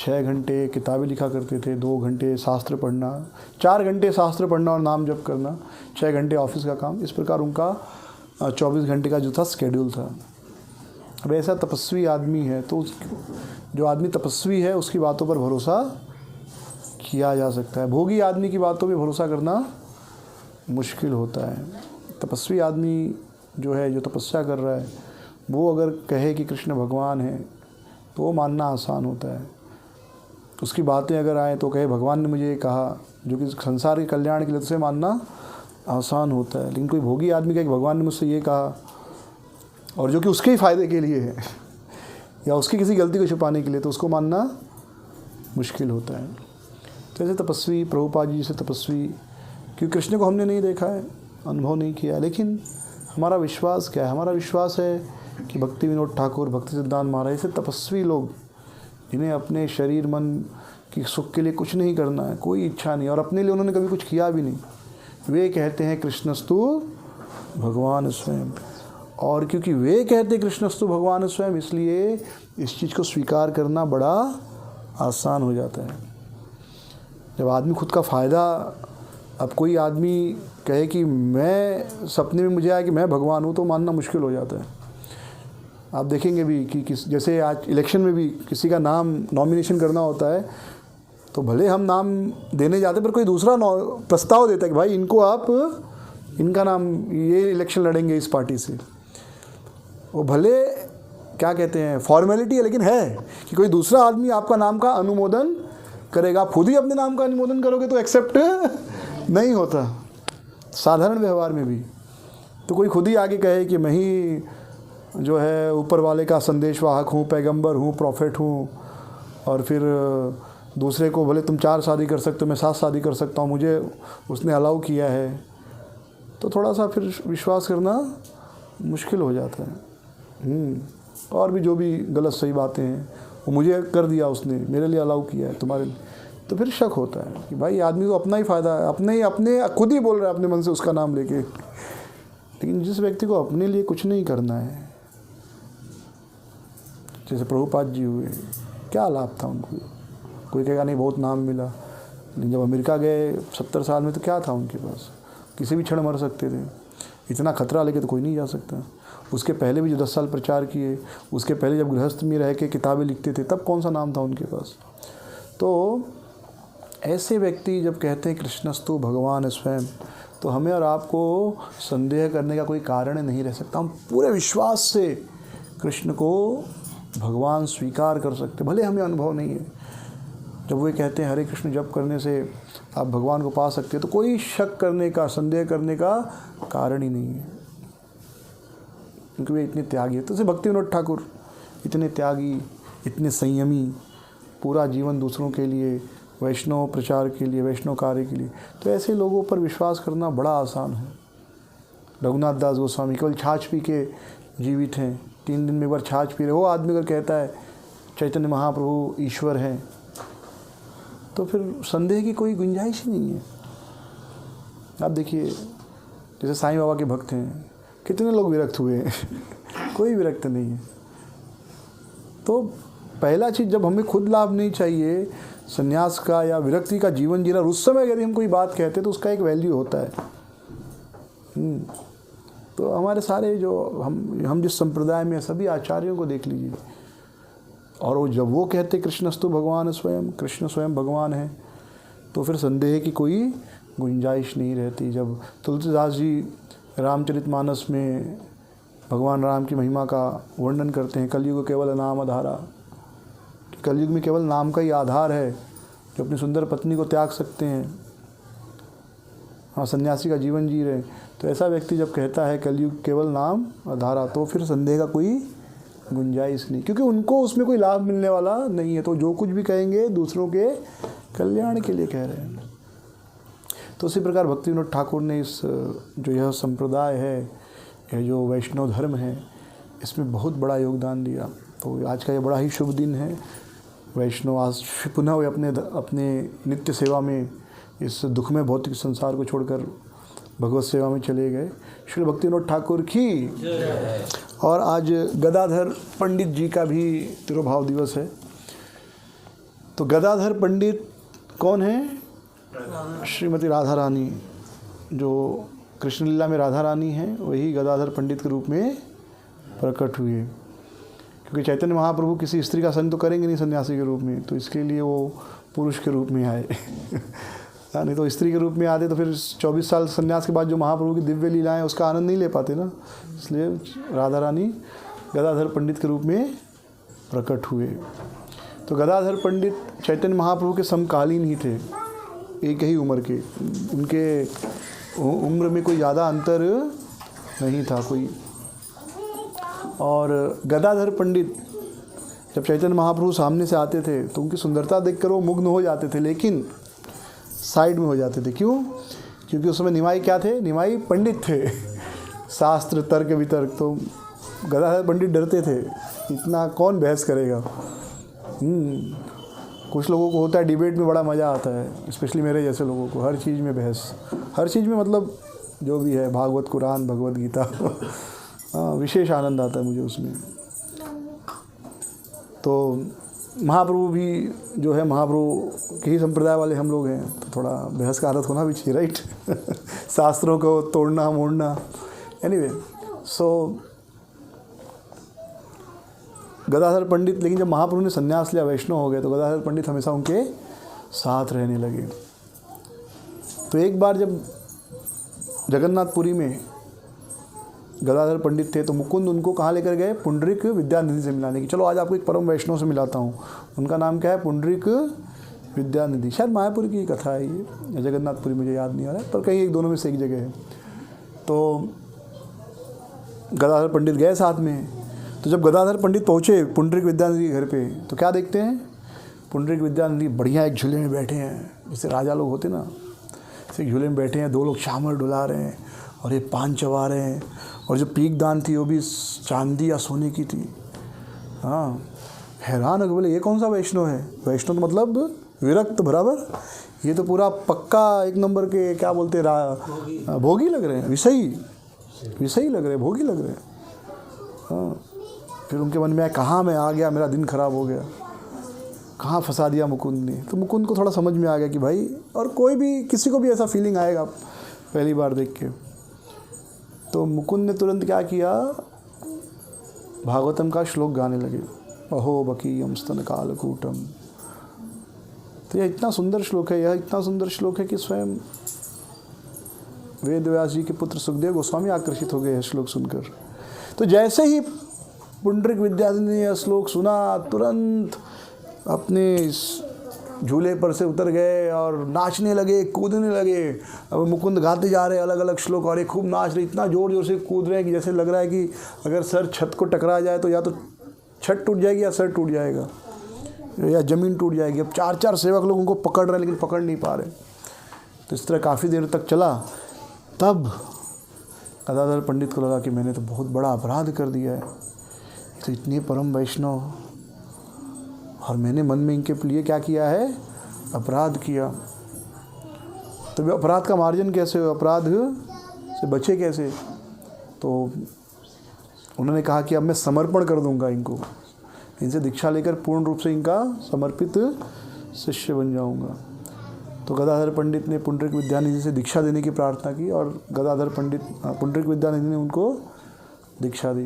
6 घंटे किताबें लिखा करते थे, 2 घंटे शास्त्र पढ़ना, 4 घंटे शास्त्र पढ़ना और नाम जप करना, 6 घंटे ऑफिस का काम। इस प्रकार उनका 24 घंटे का जो था शेड्यूल था। अब ऐसा तपस्वी आदमी है तो जो आदमी तपस्वी है उसकी बातों पर भरोसा किया जा सकता है। भोगी आदमी की बातों पर भरोसा करना मुश्किल होता है। तपस्वी आदमी जो है, जो तपस्या कर रहा है, वो अगर कहे कि कृष्ण भगवान है तो वो मानना आसान होता है। उसकी बातें अगर आए तो कहे भगवान ने मुझे ये कहा, जो कि संसार के कल्याण के लिए, उसे मानना आसान होता है। लेकिन कोई भोगी आदमी कहे कि भगवान ने मुझसे ये कहा, और जो कि उसके ही फ़ायदे के लिए है या उसकी किसी गलती को छुपाने के लिए, तो उसको मानना मुश्किल होता है। तो ऐसे तपस्वी, प्रभुपाद जी जैसे तपस्वी, क्योंकि कृष्ण को हमने नहीं देखा है, अनुभव नहीं किया, लेकिन हमारा विश्वास क्या है? हमारा विश्वास है कि भक्तिविनोद ठाकुर, भक्ति सिद्धांत महाराज ऐसे तपस्वी लोग, जिन्हें अपने शरीर मन की सुख के लिए कुछ नहीं करना है, कोई इच्छा नहीं, और अपने लिए उन्होंने कभी कुछ किया भी नहीं, वे कहते हैं कृष्णस्तु भगवान स्वयं। और क्योंकि वे कहते हैं कृष्णस्तु भगवान स्वयं, इसलिए इस चीज़ को स्वीकार करना बड़ा आसान हो जाता है। जब आदमी खुद का फ़ायदा, अब कोई आदमी कहे कि मैं सपने में मुझे आया कि मैं भगवान हूँ, तो मानना मुश्किल हो जाता है। आप देखेंगे भी कि जैसे आज इलेक्शन में भी किसी का नाम नॉमिनेशन करना होता है, तो भले हम नाम देने जाते, पर कोई दूसरा प्रस्ताव देता है कि भाई इनको आप, इनका नाम, ये इलेक्शन लड़ेंगे इस पार्टी से। वो भले क्या कहते हैं, फॉर्मेलिटी है, लेकिन है कि कोई दूसरा आदमी आपका नाम का अनुमोदन करेगा। आप खुद ही अपने नाम का अनुमोदन करोगे तो एक्सेप्ट नहीं होता, साधारण व्यवहार में भी। तो कोई खुद ही आगे कहे कि मैं ही जो है ऊपर वाले का संदेशवाहक हूँ, पैगंबर हूँ, प्रॉफिट हूँ, और फिर दूसरे को भले तुम 4 शादी कर सकते हो, मैं 7 शादी कर सकता हूँ, मुझे उसने अलाउ किया है, तो थोड़ा सा फिर विश्वास करना मुश्किल हो जाता है। और भी जो भी गलत सही बातें हैं, वो मुझे कर दिया उसने, मेरे लिए अलाउ किया है, तुम्हारे लिए, तो फिर शक होता है कि भाई आदमी को अपना ही फ़ायदा है, अपने खुद ही बोल रहा है अपने मन से उसका नाम लेके। लेकिन जिस व्यक्ति को अपने लिए कुछ नहीं करना है, जैसे प्रभुपाद जी हुए, क्या लाभ था उनको? कोई कहेगा नहीं बहुत नाम मिला, लेकिन जब अमेरिका गए 70 साल में, तो क्या था उनके पास? किसी भी क्षण मर सकते थे, इतना खतरा लेके तो कोई नहीं जा सकता। उसके पहले भी जो 10 साल प्रचार किए, उसके पहले जब गृहस्थ में रह के किताबें लिखते थे, तब कौन सा नाम था उनके पास? तो ऐसे व्यक्ति जब कहते हैं कृष्णस्तु भगवान स्वयं, तो हमें और आपको संदेह करने का कोई कारण नहीं रह सकता। हम पूरे विश्वास से कृष्ण को भगवान स्वीकार कर सकते, भले हमें अनुभव नहीं है। जब वे कहते हैं हरे कृष्ण जप करने से आप भगवान को पा सकते हैं, तो कोई शक करने का, संदेह करने का कारण ही नहीं है, क्योंकि वे इतने त्यागी हैं। तो जैसे भक्तिविनोद ठाकुर इतने त्यागी, इतने संयमी, पूरा जीवन दूसरों के लिए, वैष्णव प्रचार के लिए, वैष्णव कार्य के लिए, तो ऐसे लोगों पर विश्वास करना बड़ा आसान है। रघुनाथ दास गोस्वामी केवल छाछ पी के जीवित हैं, 3 दिन में एक बार छाछ पी रहे। वो आदमी अगर कहता है चैतन्य महाप्रभु ईश्वर हैं, तो फिर संदेह की कोई गुंजाइश ही नहीं है। आप देखिए जैसे साईं बाबा के भक्त हैं, कितने लोग विरक्त हुए हैं कोई विरक्त नहीं है। तो पहला चीज़, जब हमें खुद लाभ नहीं चाहिए संन्यास का या विरक्ति का जीवन जीना, उस समय यदि हम कोई बात कहते तो उसका एक वैल्यू होता है। तो हमारे सारे जो हम जिस संप्रदाय में, सभी आचार्यों को देख लीजिए, और वो जब वो कहते कृष्णस्तु भगवान स्वयं, कृष्ण स्वयं भगवान है, तो फिर संदेह की कोई गुंजाइश नहीं रहती। जब तुलसीदास जी रामचरितमानस में भगवान राम की महिमा का वर्णन करते हैं, कलयुग केवल नाम आधारा, कलयुग में केवल नाम का ही आधार है जो अपनी सुंदर पत्नी को त्याग सकते हैं, हाँ सन्यासी का जीवन जी रहे। तो ऐसा व्यक्ति जब कहता है कलयुग केवल नाम आधारा, तो फिर संदेह का कोई गुंजाइश नहीं, क्योंकि उनको उसमें कोई लाभ मिलने वाला नहीं है। तो जो कुछ भी कहेंगे दूसरों के कल्याण के लिए कह रहे हैं। तो उसी प्रकार भक्ति विनोद ठाकुर ने इस जो यह संप्रदाय है, यह जो वैष्णव धर्म है, इसमें बहुत बड़ा योगदान दिया। तो आज का ये बड़ा ही शुभ दिन है। वैष्णव आज पुनः वे अपने नित्य सेवा में, इस दुखमय भौतिक संसार को छोड़कर भगवत सेवा में चले गए। श्री भक्ति विनोद ठाकुर की। और आज गदाधर पंडित जी का भी तिरुभाव दिवस है। तो गदाधर पंडित कौन है? श्रीमती राधा रानी, जो कृष्ण लीला में राधा रानी हैं, वही गदाधर पंडित के रूप में प्रकट हुए। क्योंकि चैतन्य महाप्रभु किसी स्त्री का संग तो करेंगे नहीं सन्यासी के रूप में, तो इसके लिए वो पुरुष के रूप में आए नहीं तो स्त्री के रूप में आते तो फिर 24 साल सन्यास के बाद जो महाप्रभु की दिव्य लीलाएं, उसका आनंद नहीं ले पाते ना। इसलिए राधा रानी गदाधर पंडित के रूप में प्रकट हुए। तो गदाधर पंडित चैतन्य महाप्रभु के समकालीन ही थे, एक ही उम्र के, उनके उम्र में कोई ज़्यादा अंतर नहीं था कोई। और गदाधर पंडित जब चैतन्य महाप्रभु सामने से आते थे तो उनकी सुंदरता देखकर वो मुग्ध हो जाते थे, लेकिन साइड में हो जाते थे। क्यों? क्योंकि उस समय निमाई क्या थे? निमाई पंडित थे, शास्त्र तर्क वितर्क। तो गदाधर पंडित डरते थे, इतना कौन बहस करेगा। कुछ लोगों को होता है डिबेट में बड़ा मज़ा आता है, स्पेशली मेरे जैसे लोगों को, हर चीज़ में बहस, हर चीज़ में मतलब जो भी है, भागवत कुरान भगवत गीता हाँ, विशेष आनंद आता है मुझे उसमें। तो महाप्रभु भी जो है, महाप्रभु के ही संप्रदाय वाले हम लोग हैं, तो थोड़ा बहस का आदत होना भी चाहिए, राइट शास्त्रों को तोड़ना मोड़ना। एनीवे, सो गदाधर पंडित, लेकिन जब महाप्रभु ने संन्यास लिया, वैष्णव हो गए, तो गदाधर पंडित हमेशा उनके साथ रहने लगे। तो एक बार जब जगन्नाथपुरी में गदाधर पंडित थे, तो मुकुंद उनको कहाँ लेकर गए? पुंडरीक विद्यानिधि से मिलाने की। चलो आज आपको एक परम वैष्णव से मिलाता हूँ। उनका नाम क्या है? पुंडरीक विद्यानिधि। शायद मायापुरी की कथा है ये, जगन्नाथपुरी मुझे याद नहीं आ रहा है, पर कहीं एक दोनों में से एक जगह है। तो गदाधर पंडित गए साथ में। तो जब गदाधर पंडित पहुँचे पुंडरीक विद्यानिधि के घर पे, तो क्या देखते हैं? पुंडरीक विद्यानिधि बढ़िया एक झूले में बैठे हैं, जैसे राजा लोग होते ना, जैसे झूले में बैठे हैं, दो लोग चामर डुला रहे हैं और ये पान चबा रहे हैं, और जो पीक दान थी वो भी चांदी या सोने की थी। हाँ, हैरान हो गए, बोले ये कौन सा वैष्णव है? वैष्णव तो मतलब विरक्त बराबर, ये तो पूरा पक्का एक नंबर के क्या बोलते भोगी लग रहे हैं, विषयी लग रहे हैं, भोगी लग रहे हैं। हाँ, फिर उनके मन में कहाँ मैं आ गया, मेरा दिन खराब हो गया, कहाँ फंसा दिया मुकुंद ने। तो मुकुंद को थोड़ा समझ में आ गया कि भाई, और कोई भी किसी को भी ऐसा फीलिंग आएगा पहली बार देख के। तो मुकुंद ने तुरंत क्या किया? भागवतम का श्लोक गाने लगे, अहो बकीयम स्तन कालकूटम। तो यह इतना सुंदर श्लोक है, यह इतना सुंदर श्लोक है कि स्वयं वेद व्यास जी के पुत्र सुखदेव गोस्वामी आकर्षित हो गए यह श्लोक सुनकर। तो जैसे ही पुंडरीक विद्यानिधि ने यह श्लोक सुना, तुरंत अपने झूले पर से उतर गए और नाचने लगे, कूदने लगे। अब मुकुंद गाते जा रहे अलग अलग श्लोक, और ये खूब नाच रहे, इतना ज़ोर ज़ोर से कूद रहे हैं कि जैसे लग रहा है कि अगर सर छत को टकरा जाए तो या तो छत टूट जाएगी या सर टूट जाएगा या ज़मीन टूट जाएगी। अब 4-4 सेवक लोग उनको पकड़ रहे हैं, लेकिन पकड़ नहीं पा रहे। तो इस तरह काफ़ी देर तक चला। तब गदाधर पंडित को लगा कि मैंने तो बहुत बड़ा अपराध कर दिया है, तो इतने परम वैष्णव, और मैंने मन में इनके लिए क्या किया है? अपराध किया। तो अपराध का मार्जन कैसे हो? अपराध से बचे कैसे? तो उन्होंने कहा कि अब मैं समर्पण कर दूंगा इनको, इनसे दीक्षा लेकर पूर्ण रूप से इनका समर्पित शिष्य बन जाऊंगा। तो गदाधर पंडित ने पुंडरीक विद्यानिधि से दीक्षा देने की प्रार्थना की और गदाधर पंडित पुंडरीक विद्यानिधि ने उनको दीक्षा दी।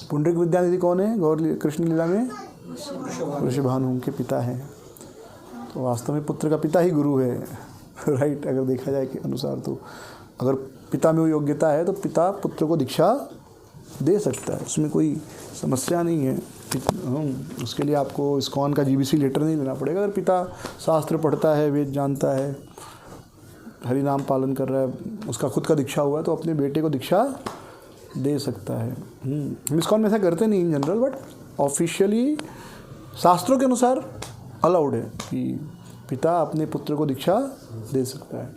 पुंडरीक विद्यानिधि कौन है? गौर कृष्ण लीला में वृषभानु के पिता हैं। तो वास्तव में पुत्र का पिता ही गुरु है, राइट, अगर देखा जाए के अनुसार। तो अगर पिता में वो योग्यता है तो पिता पुत्र को दीक्षा दे सकता है, उसमें कोई समस्या नहीं है। उसके लिए आपको इस्कॉन का GBC लेटर नहीं लेना पड़ेगा। अगर पिता शास्त्र पढ़ता है, वेद जानता है, हरि नाम पालन कर रहा है, उसका खुद का दीक्षा हुआ है, तो अपने बेटे को दीक्षा दे सकता है। हम इस्कॉन में ऐसा करते नहीं इन जनरल, बट ऑफिशियली शास्त्रों के अनुसार अलाउड है कि पिता अपने पुत्र को दीक्षा दे सकता है।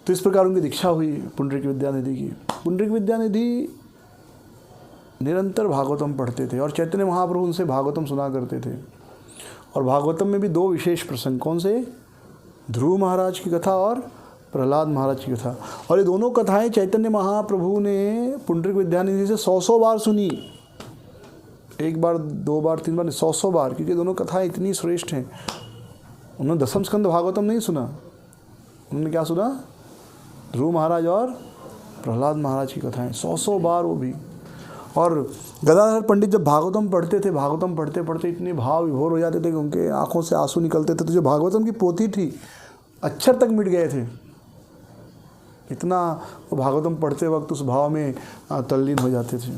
तो इस प्रकार उनकी दीक्षा हुई पुंडरीक विद्यानिधि की। पुंडरीक विद्यानिधि निरंतर भागवतम पढ़ते थे और चैतन्य महाप्रभु उनसे भागवतम सुना करते थे। और भागवतम में भी 2 विशेष प्रसंग, कौन से? ध्रुव महाराज की कथा और प्रहलाद महाराज की कथा। और ये दोनों कथाएं चैतन्य महाप्रभु ने पुंडरीक विद्यानिधि से 100 बार सुनी, 1 बार 2 बार 3 बार 100 बार, क्योंकि दोनों कथाएं इतनी श्रेष्ठ हैं। उन्होंने 10वें स्कंद भागवतम नहीं सुना, उन्होंने क्या सुना? ध्रुव महाराज और प्रहलाद महाराज की कथाएं 100 बार वो भी। और गदाधर पंडित जब भागवतम पढ़ते थे, भागवतम पढ़ते पढ़ते इतने भाव विभोर हो जाते थे कि उनके आंखों से आंसू निकलते थे। तो जो भागवतम की पोथी थी, अक्षर तक मिट गए थे, इतना वो भागवतम पढ़ते वक्त उस भाव में तल्लीन हो जाते थे।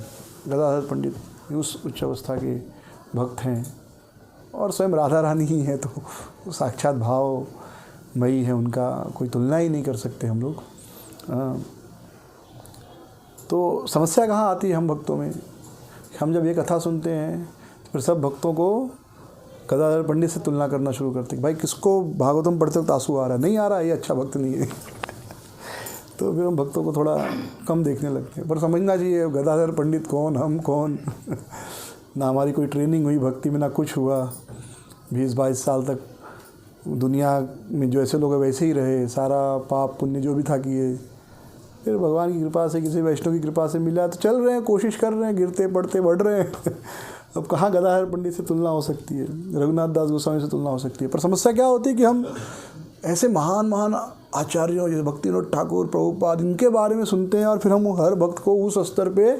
गदाधर पंडित उस उच्च अवस्था के भक्त हैं और स्वयं राधा रानी ही है, तो साक्षात भावमयी है, उनका कोई तुलना ही नहीं कर सकते हम लोग। तो समस्या कहाँ आती है हम भक्तों में? हम जब ये कथा सुनते हैं तो फिर सब भक्तों को गदाधर पंडित से तुलना करना शुरू करते हैं। भाई किसको भागवतम पढ़ते वक्त आंसू आ रहा है? नहीं आ रहा, ये अच्छा भक्त नहीं है। तो फिर हम भक्तों को थोड़ा कम देखने लगते हैं। पर समझना चाहिए गदाधर पंडित कौन, हम कौन। ना हमारी कोई ट्रेनिंग हुई भक्ति में, ना कुछ हुआ। 20-22 साल तक दुनिया में जो ऐसे लोग हैं वैसे ही रहे, सारा पाप पुण्य जो भी था किए। फिर भगवान की कृपा से, किसी वैष्णव की कृपा से मिला तो चल रहे हैं, कोशिश कर रहे हैं, गिरते पड़ते बढ़ रहे हैं। अब कहाँ गदाधर पंडित से तुलना हो सकती है, रघुनाथ दास गोस्वामी से तुलना हो सकती है? पर समस्या क्या होती है कि हम ऐसे महान महान आचार्यों जैसे भक्तिविनोद ठाकुर, प्रभुपाद, इनके बारे में सुनते हैं और फिर हम हर भक्त को उस स्तर पे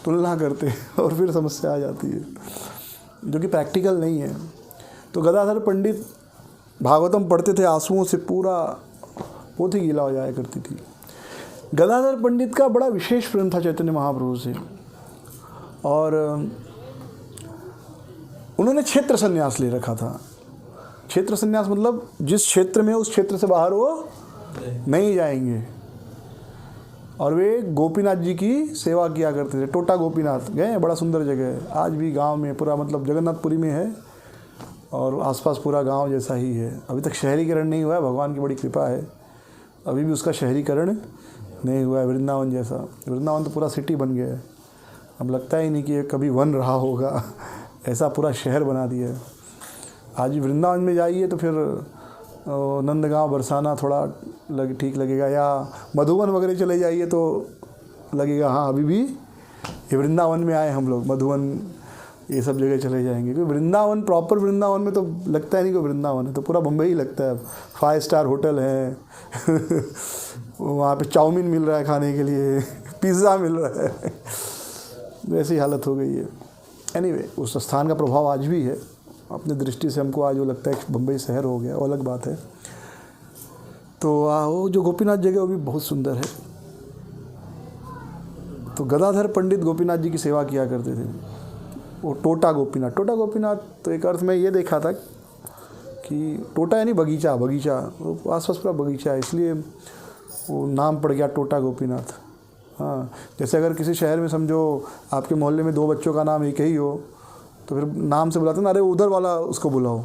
तुलना करते हैं और फिर समस्या आ जाती है, जो कि प्रैक्टिकल नहीं है। तो गदाधर पंडित भागवतम पढ़ते थे, आंसुओं से पूरा पोथी गीला हो जाया करती थी। गदाधर पंडित का बड़ा विशेष प्रेम था चैतन्य महाप्रभु से, और उन्होंने क्षेत्र संन्यास ले रखा था। क्षेत्र संन्यास मतलब जिस क्षेत्र में उस क्षेत्र से बाहर वो नहीं जाएंगे। और वे गोपीनाथ जी की सेवा किया करते थे। टोटा गोपीनाथ गए, बड़ा सुंदर जगह है, आज भी गांव में पूरा, मतलब जगन्नाथपुरी में है और आसपास पूरा गांव जैसा ही है। अभी तक शहरीकरण नहीं हुआ है, भगवान की बड़ी कृपा है, अभी भी उसका शहरीकरण नहीं हुआ है वृंदावन जैसा। वृंदावन तो पूरा सिटी बन गया है, अब लगता ही नहीं कि कभी वन रहा होगा, ऐसा पूरा शहर बना दिया है। आज भी वृंदावन में जाइए तो फिर नंदगांव बरसाना थोड़ा ठीक लगेगा, या मधुबन वगैरह चले जाइए तो लगेगा हाँ अभी भी ये वृंदावन में आए हम लोग। मधुबन ये सब जगह चले जाएंगे, क्योंकि वृंदावन प्रॉपर वृंदावन में तो लगता है नहीं कि वृंदावन है, तो पूरा बम्बई ही लगता है। 5 स्टार होटल है वहाँ पे चाउमीन मिल रहा है खाने के लिए, पिज़्ज़ा मिल रहा है, वैसी हालत हो गई है। एनीवे, उस स्थान का प्रभाव आज भी है। अपने दृष्टि से हमको आज वो लगता है कि बम्बई शहर हो गया, वो अलग बात है। तो वो जो गोपीनाथ जगह वो भी बहुत सुंदर है। तो गदाधर पंडित गोपीनाथ जी की सेवा किया करते थे। वो टोटा गोपीनाथ तो एक अर्थ में ये देखा था कि टोटा यानी बगीचा, वो आसपास पूरा बगीचा है, इसलिए वो नाम पड़ गया टोटा गोपीनाथ। हाँ, जैसे अगर किसी शहर में समझो आपके मोहल्ले में 2 बच्चों का नाम एक ही हो तो फिर नाम से बुलाते ना, अरे उधर वाला उसको बुलाओ,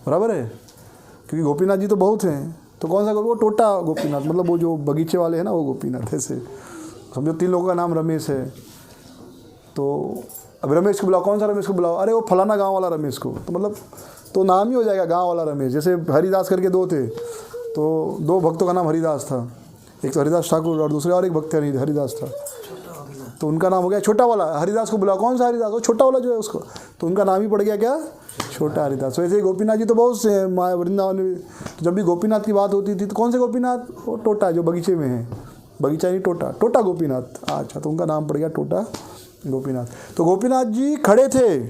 बराबर है, क्योंकि गोपीनाथ जी तो बहुत हैं। तो कौन सा वो टोटा गोपीनाथ, मतलब वो जो बगीचे वाले हैं ना वो गोपीनाथ। ऐसे समझो 3 लोगों का नाम रमेश है, तो अब रमेश को बुलाओ, कौन सा रमेश को बुलाओ, अरे वो फलाना गांव वाला रमेश को, तो मतलब तो नाम ही हो जाएगा गांव वाला रमेश। जैसे हरिदास करके 2 थे, तो 2 भक्तों का नाम हरिदास था, एक तो हरिदास ठाकुर और दूसरे और एक भक्त हरिदास था, तो उनका नाम हो गया छोटा वाला। हरिदास को बुला, कौन सा हरिदास? वो छोटा वाला जो है उसको, तो उनका नाम ही पड़ गया क्या? छोटा हरिदास। वैसे ही गोपीनाथ जी तो बहुत से वृंदावन में, तो जब भी गोपीनाथ की बात होती थी तो कौन से गोपीनाथ? वो टोटा जो बगीचे में है, बगीचा नहीं टोटा, टोटा गोपीनाथ। अच्छा, तो उनका नाम पड़ गया टोटा गोपीनाथ। तो गोपीनाथ जी खड़े थे,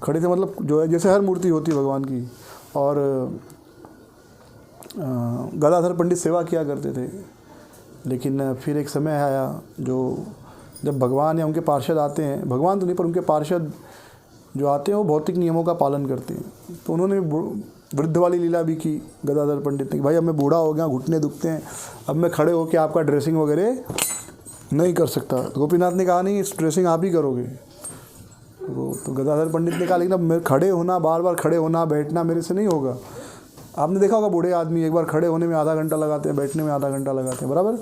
खड़े थे मतलब जो है जैसे हर मूर्ति होती है भगवान की, और गदाधर पंडित सेवा किया करते थे। लेकिन फिर एक समय आया जो जब भगवान या उनके पार्षद आते हैं, भगवान तो नहीं पर उनके पार्षद जो आते हैं वो भौतिक नियमों का पालन करते हैं, तो उन्होंने वृद्ध वाली लीला भी की गदाधर पंडित ने, भाई अब मैं बूढ़ा हो गया, घुटने दुखते हैं, अब मैं खड़े होकर आपका ड्रेसिंग वगैरह नहीं कर सकता। तो गोपीनाथ ने कहा नहीं, इस ड्रेसिंग आप ही करोगे। तो गदाधर पंडित ने कहा लेकिन अब मैं खड़े होना, बार बार खड़े होना बैठना मेरे से नहीं होगा। आपने देखा होगा बूढ़े आदमी एक बार खड़े होने में आधा घंटा लगाते हैं, बैठने में आधा घंटा लगाते हैं, बराबर।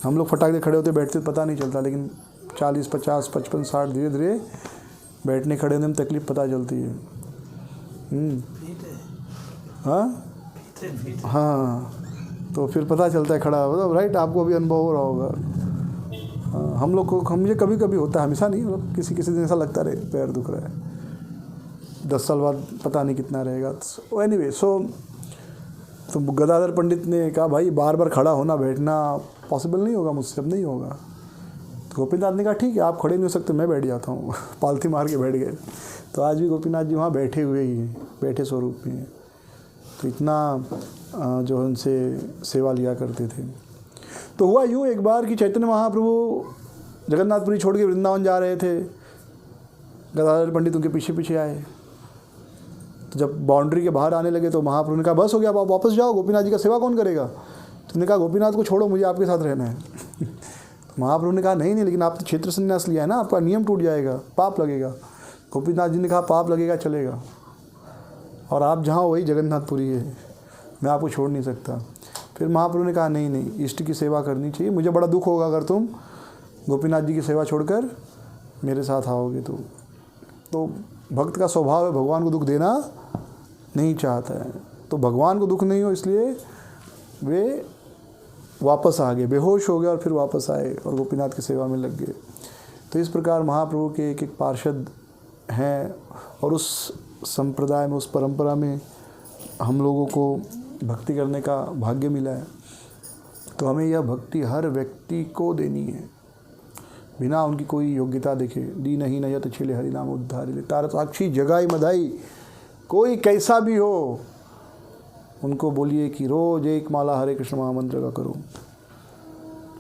हम लोग फटाक से खड़े होते बैठते पता नहीं चलता, लेकिन 40, 50, 55, 60 धीरे धीरे बैठने खड़े होने में तकलीफ पता चलती है। हाँ, तो फिर पता चलता है खड़ा, मतलब राइट, आपको भी अनुभव हो रहा होगा। हम लोग को, मुझे कभी कभी होता है, हमेशा नहीं, मतलब किसी किसी दिन ऐसा लगता रहे पैर दुख रहा है, 10 साल बाद पता नहीं कितना रहेगा। एनीवे, तो गदाधर पंडित ने कहा भाई बार बार खड़ा होना बैठना पॉसिबल नहीं होगा मुझसे, अब नहीं होगा। तो गोपीनाथ ने कहा ठीक है, आप खड़े नहीं हो सकते, मैं बैठ जाता हूँ। पालथी मार के बैठ गए। तो आज भी गोपीनाथ जी वहाँ बैठे हुए ही हैं, बैठे स्वरूप में हैं। तो इतना जो उनसे सेवा लिया करते थे। तो हुआ यूँ एक बार कि चैतन्य महाप्रभु जगन्नाथपुरी छोड़ के वृंदावन जा रहे थे, गदाधर पंडित उनके पीछे पीछे आए। तो जब बाउंड्री के बाहर आने लगे तो महाप्रभु ने कहा बस हो गया, आप वापस जाओ, गोपीनाथ जी का सेवा कौन करेगा? तो उन्होंने कहा गोपीनाथ को छोड़ो, मुझे आपके साथ रहना है। तो महाप्रभु ने कहा नहीं नहीं, लेकिन आपने क्षेत्र संन्यास लिया है ना, आपका नियम टूट जाएगा, पाप लगेगा। गोपीनाथ जी ने कहा पाप लगेगा चलेगा, और आप जहाँ वही जगन्नाथपुरी है, मैं आपको छोड़ नहीं सकता। फिर महाप्रभु ने कहा नहीं नहीं, इष्ट की सेवा करनी चाहिए, मुझे बड़ा दुख होगा अगर तुम गोपीनाथ जी की सेवा छोड़कर मेरे साथ आओगे। तो भक्त का स्वभाव है भगवान को दुख देना नहीं चाहता है, तो भगवान को दुख नहीं हो इसलिए वे वापस आ गए, बेहोश हो गए और फिर वापस आए और गोपीनाथ की सेवा में लग गए। तो इस प्रकार महाप्रभु के एक एक पार्षद हैं, और उस संप्रदाय में, उस परंपरा में हम लोगों को भक्ति करने का भाग्य मिला है। तो हमें यह भक्ति हर व्यक्ति को देनी है, बिना उनकी कोई योग्यता देखे। दी नहीं नयत छिले हरि नाम उद्धारी ले, तार साक्षी जगाई मधाई, कोई कैसा भी हो उनको बोलिए कि रोज एक माला हरे कृष्ण महामंत्र का करो।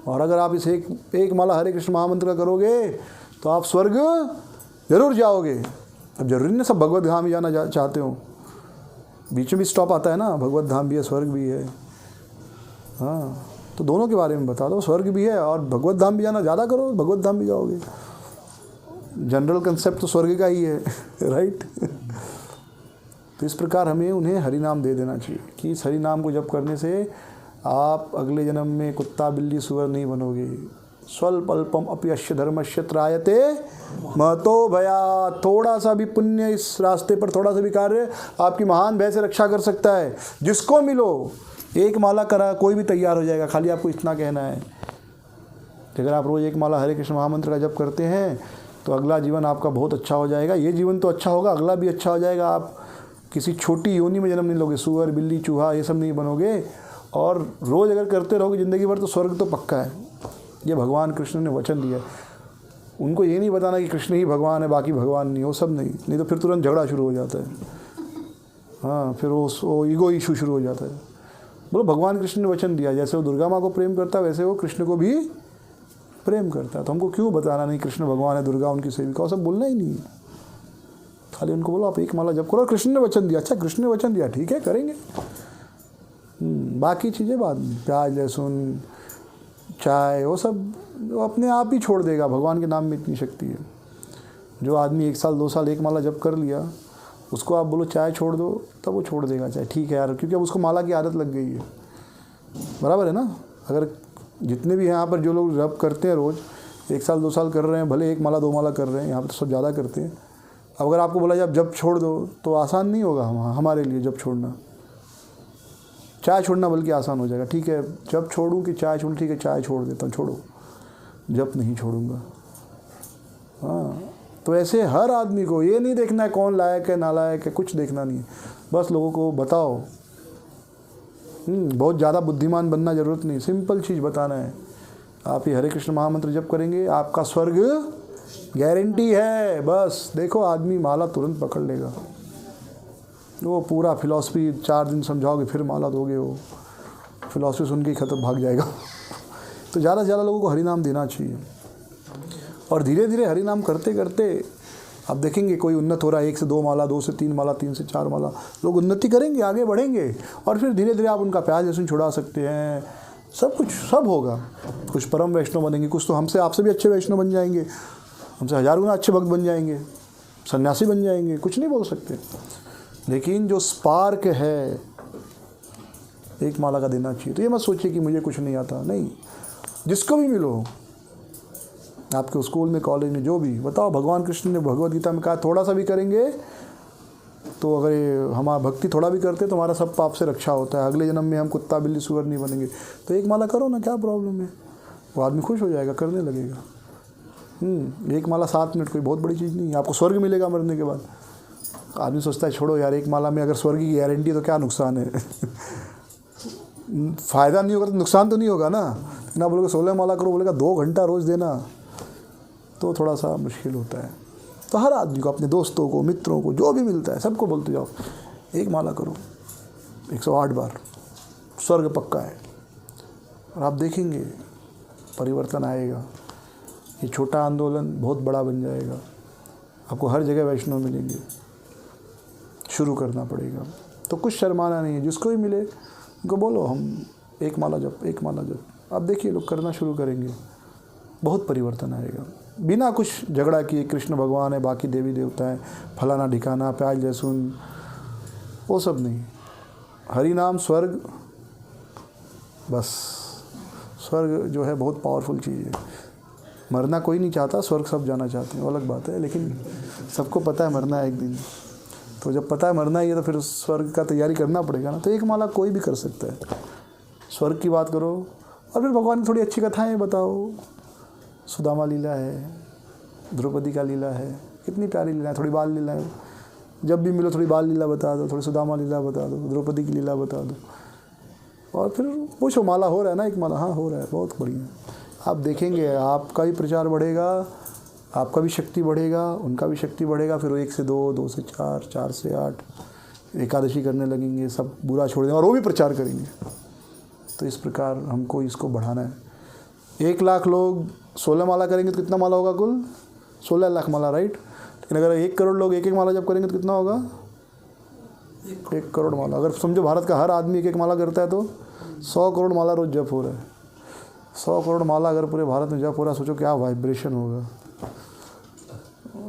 और अगर आप इस एक माला हरे कृष्ण महामंत्र का करोगे तो आप स्वर्ग जरूर जाओगे। अब जरूरी नहीं सब भगवत धाम ही जाना चाहते हो, बीच में भी स्टॉप आता है ना, भगवत धाम भी है स्वर्ग भी है। हाँ, तो दोनों के बारे में बता दो, स्वर्ग भी है और भगवत धाम भी जाना, ज़्यादा करो भगवत धाम भी जाओगे। जनरल कंसेप्ट तो स्वर्ग का ही है, राइट। तो इस प्रकार हमें उन्हें हरि नाम दे देना चाहिए कि इस हरि नाम को जप करने से आप अगले जन्म में कुत्ता बिल्ली सुअर नहीं बनोगे। स्वल्प अल्पम अपयश्य धर्मश्य त्रायते महतो भया, थोड़ा सा भी पुण्य इस रास्ते पर, थोड़ा सा भी कार्य आपकी महान भय से रक्षा कर सकता है। जिसको मिलो एक माला करा, कोई भी तैयार हो जाएगा, खाली आपको इतना कहना है। अगर आप रोज़ एक माला हरे कृष्ण महामंत्र का जप करते हैं तो अगला जीवन आपका बहुत अच्छा हो जाएगा। ये जीवन तो अच्छा होगा, अगला भी अच्छा हो जाएगा। आप किसी छोटी योनि में जन्म नहीं लोगे, सुअर बिल्ली चूहा ये सब नहीं बनोगे, और रोज़ अगर करते रहोगे ज़िंदगी भर तो स्वर्ग तो पक्का है। ये भगवान कृष्ण ने वचन दिया है। उनको ये नहीं बताना कि कृष्ण ही भगवान है बाकी भगवान नहीं, वो सब नहीं तो फिर तुरंत झगड़ा शुरू हो जाता है। हाँ, फिर वो ईगो इशू शुरू हो जाता है। बोलो भगवान कृष्ण ने वचन दिया, जैसे वो दुर्गा माँ को प्रेम करता है वैसे वो कृष्ण को भी प्रेम करता है। तो हमको क्यों बताना नहीं कृष्ण भगवान है, दुर्गा उनकी सेविका, वो सब बोलना ही नहीं। खाली उनको बोलो आप एक माला जप करो, कृष्ण ने वचन दिया। अच्छा कृष्ण ने वचन दिया, ठीक है करेंगे, बाकी चीज़ें बाद में, प्याज लहसुन चाय वो सब वो अपने आप ही छोड़ देगा। भगवान के नाम में इतनी शक्ति है। जो आदमी 1 साल 2 साल एक माला जप कर लिया, उसको आप बोलो चाय छोड़ दो तब वो छोड़ देगा चाय, ठीक है यार, क्योंकि अब उसको माला की आदत लग गई है। बराबर है ना। अगर जितने भी यहाँ पर जो लोग जप करते हैं रोज़ 1 साल 2 साल कर रहे हैं, भले 1 माला 2 माला कर रहे हैं, यहाँ पर तो सब ज़्यादा करते हैं। अब अगर आपको बोला जाए जब छोड़ दो तो आसान नहीं होगा हमारे लिए जब छोड़ना। चाय छोड़ना बल्कि आसान हो जाएगा। ठीक है, जब छोड़ूं कि चाय छोड़ूं, ठीक है चाय छोड़ देता हूँ, छोड़ो, जब नहीं छोड़ूंगा। हाँ, तो ऐसे हर आदमी को ये नहीं देखना है कौन लायक है नालायक है, कुछ देखना नहीं है, बस लोगों को बताओ। बहुत ज़्यादा बुद्धिमान बनना ज़रूरत नहीं, सिंपल चीज़ बताना है। आप ये हरे कृष्ण महामंत्र जप करेंगे, आपका स्वर्ग गारंटी है। बस देखो आदमी माला तुरंत पकड़ लेगा। वो पूरा फिलॉसफी 4 दिन समझाओगे फिर माला दोगे, वो फिलॉसफी सुन के ही खत्म भाग जाएगा। तो ज़्यादा से ज़्यादा लोगों को हरि नाम देना चाहिए, और धीरे धीरे हरि नाम करते करते आप देखेंगे कोई उन्नत हो रहा है। 1 से 2 माला, 2 से 3 माला, 3 से 4 माला, लोग उन्नति करेंगे, आगे बढ़ेंगे, और फिर धीरे धीरे आप उनका प्याज लहसुन छुड़ा सकते हैं। सब कुछ सब होगा। कुछ परम वैष्णव बनेंगे, कुछ तो हमसे आपसे भी अच्छे वैष्णव बन जाएंगे, हमसे 1000 गुना अच्छे भक्त बन जाएंगे, सन्यासी बन जाएंगे, कुछ नहीं बोल सकते। लेकिन जो स्पार्क है एक माला का देना चाहिए। तो ये मत सोचिए कि मुझे कुछ नहीं आता, नहीं, जिसको भी मिलो, आपके स्कूल में कॉलेज में जो भी, बताओ भगवान कृष्ण ने भगवद गीता में कहा थोड़ा सा भी करेंगे तो अगर हमारा भक्ति थोड़ा भी करते तो हमारा सब पाप से रक्षा होता है, अगले जन्म में हम कुत्ता बिल्ली सुअर नहीं बनेंगे। तो एक माला करो ना, क्या प्रॉब्लम है, वो आदमी खुश हो जाएगा, करने लगेगा। एक माला 7 मिनट कोई बहुत बड़ी चीज़ नहीं है, आपको स्वर्ग मिलेगा मरने के बाद। आदमी सोचता है छोड़ो यार, एक माला में अगर स्वर्ग की गारंटी है तो क्या नुकसान है। फ़ायदा नहीं होगा तो नुकसान तो नहीं होगा ना। ना बोलोगे 16 माला करो, बोलेगा 2 घंटा रोज़ देना, तो थोड़ा सा मुश्किल होता है। तो हर आदमी को, अपने दोस्तों को, मित्रों को, जो भी मिलता है सबको बोलते जाओ एक माला करो 108 बार, स्वर्ग पक्का है। और आप देखेंगे परिवर्तन आएगा। ये छोटा आंदोलन बहुत बड़ा बन जाएगा, आपको हर जगह वैष्णव मिलेंगे। शुरू करना पड़ेगा, तो कुछ शर्माना नहीं है, जिसको भी मिले उनको बोलो हम एक माला जप, एक माला जप। आप देखिए लोग करना शुरू करेंगे, बहुत परिवर्तन आएगा। बिना कुछ झगड़ा किए, कृष्ण भगवान है, बाकी देवी देवता है, फलाना ढिकाना, प्याज लहसुन, वो सब नहीं। हरि नाम, स्वर्ग, बस। स्वर्ग जो है बहुत पावरफुल चीज़ है। मरना कोई नहीं चाहता, स्वर्ग सब जाना चाहते हैं, वो अलग बात है, लेकिन सबको पता है मरना है एक दिन। तो जब पता है मरना ही है तो फिर स्वर्ग का तैयारी करना पड़ेगा ना। तो एक माला कोई भी कर सकता है। स्वर्ग की बात करो, और फिर भगवान की थोड़ी अच्छी कथाएँ बताओ। सुदामा लीला है, द्रौपदी का लीला है, कितनी प्यारी लीला है। थोड़ी बाल लीला है, जब भी मिलो थोड़ी बाल लीला बता दो, थोड़ी सुदामा लीला बता दो, द्रौपदी की लीला बता दो, और फिर पूछो माला हो रहा है ना एक माला, हाँ हो रहा है, बहुत बढ़िया। आप देखेंगे आपका भी प्रचार बढ़ेगा, आपका भी शक्ति बढ़ेगा, उनका भी शक्ति बढ़ेगा। फिर 1 से 2, 2 से 4, 4 से 8 एकादशी करने लगेंगे, सब बुरा छोड़ देंगे और वो भी प्रचार करेंगे। तो इस प्रकार हमको इसको बढ़ाना है। 1 लाख लोग 16 माला करेंगे तो कितना माला होगा कुल? 16 लाख माला, राइट। लेकिन अगर 1 करोड़ लोग 1-1 माला जब करेंगे तो कितना होगा? 1 करोड़ माला। अगर समझो भारत का हर आदमी 1-1 माला करता है तो 100 करोड़ माला रोज़ जप हो रहा है। 100 करोड़ माला अगर पूरे भारत में जप हो रहा है, सोचो क्या वाइब्रेशन होगा।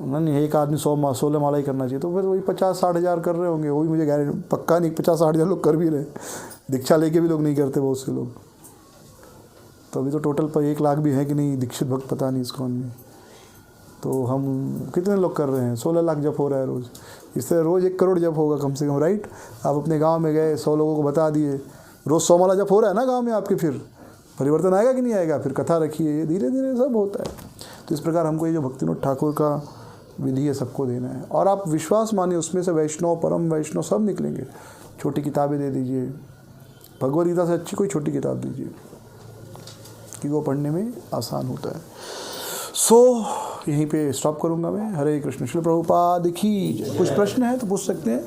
नहीं, एक आदमी 16 माला ही करना चाहिए, तो फिर वही 50-60 हज़ार कर रहे होंगे। वही मुझे गारंटी पक्का नहीं, 50-60 हज़ार लोग कर भी रहे। दीक्षा लेके भी लोग नहीं करते बहुत से लोग। तो अभी तो टोटल पर 1 लाख भी है कि नहीं दीक्षित भक्त, पता नहीं इसको में। तो हम कितने लोग कर रहे हैं? 16 लाख जप हो रहा है रोज़। इस तरह रोज़ 1 करोड़ जप होगा कम से कम, राइट। आप अपने गांव में गए, 100 लोगों को बता दिए, रोज़ 100 माला जप हो रहा है ना गांव में आपके, फिर परिवर्तन आएगा कि नहीं आएगा? फिर कथा रखिए, ये धीरे धीरे सब होता है। तो इस प्रकार हमको ये जो भक्तिनाथ ठाकुर का विधि है सबको देना है। और आप विश्वास मानिए, उसमें से वैष्णव, परम वैष्णव सब निकलेंगे। छोटी किताबें दे दीजिए, भगवद गीता से अच्छी कोई छोटी किताब दीजिए कि वो पढ़ने में आसान होता है। सो यहीं पे स्टॉप करूँगा मैं। हरे कृष्ण। श्रील प्रभुपाद की जय। कुछ प्रश्न है तो पूछ सकते हैं।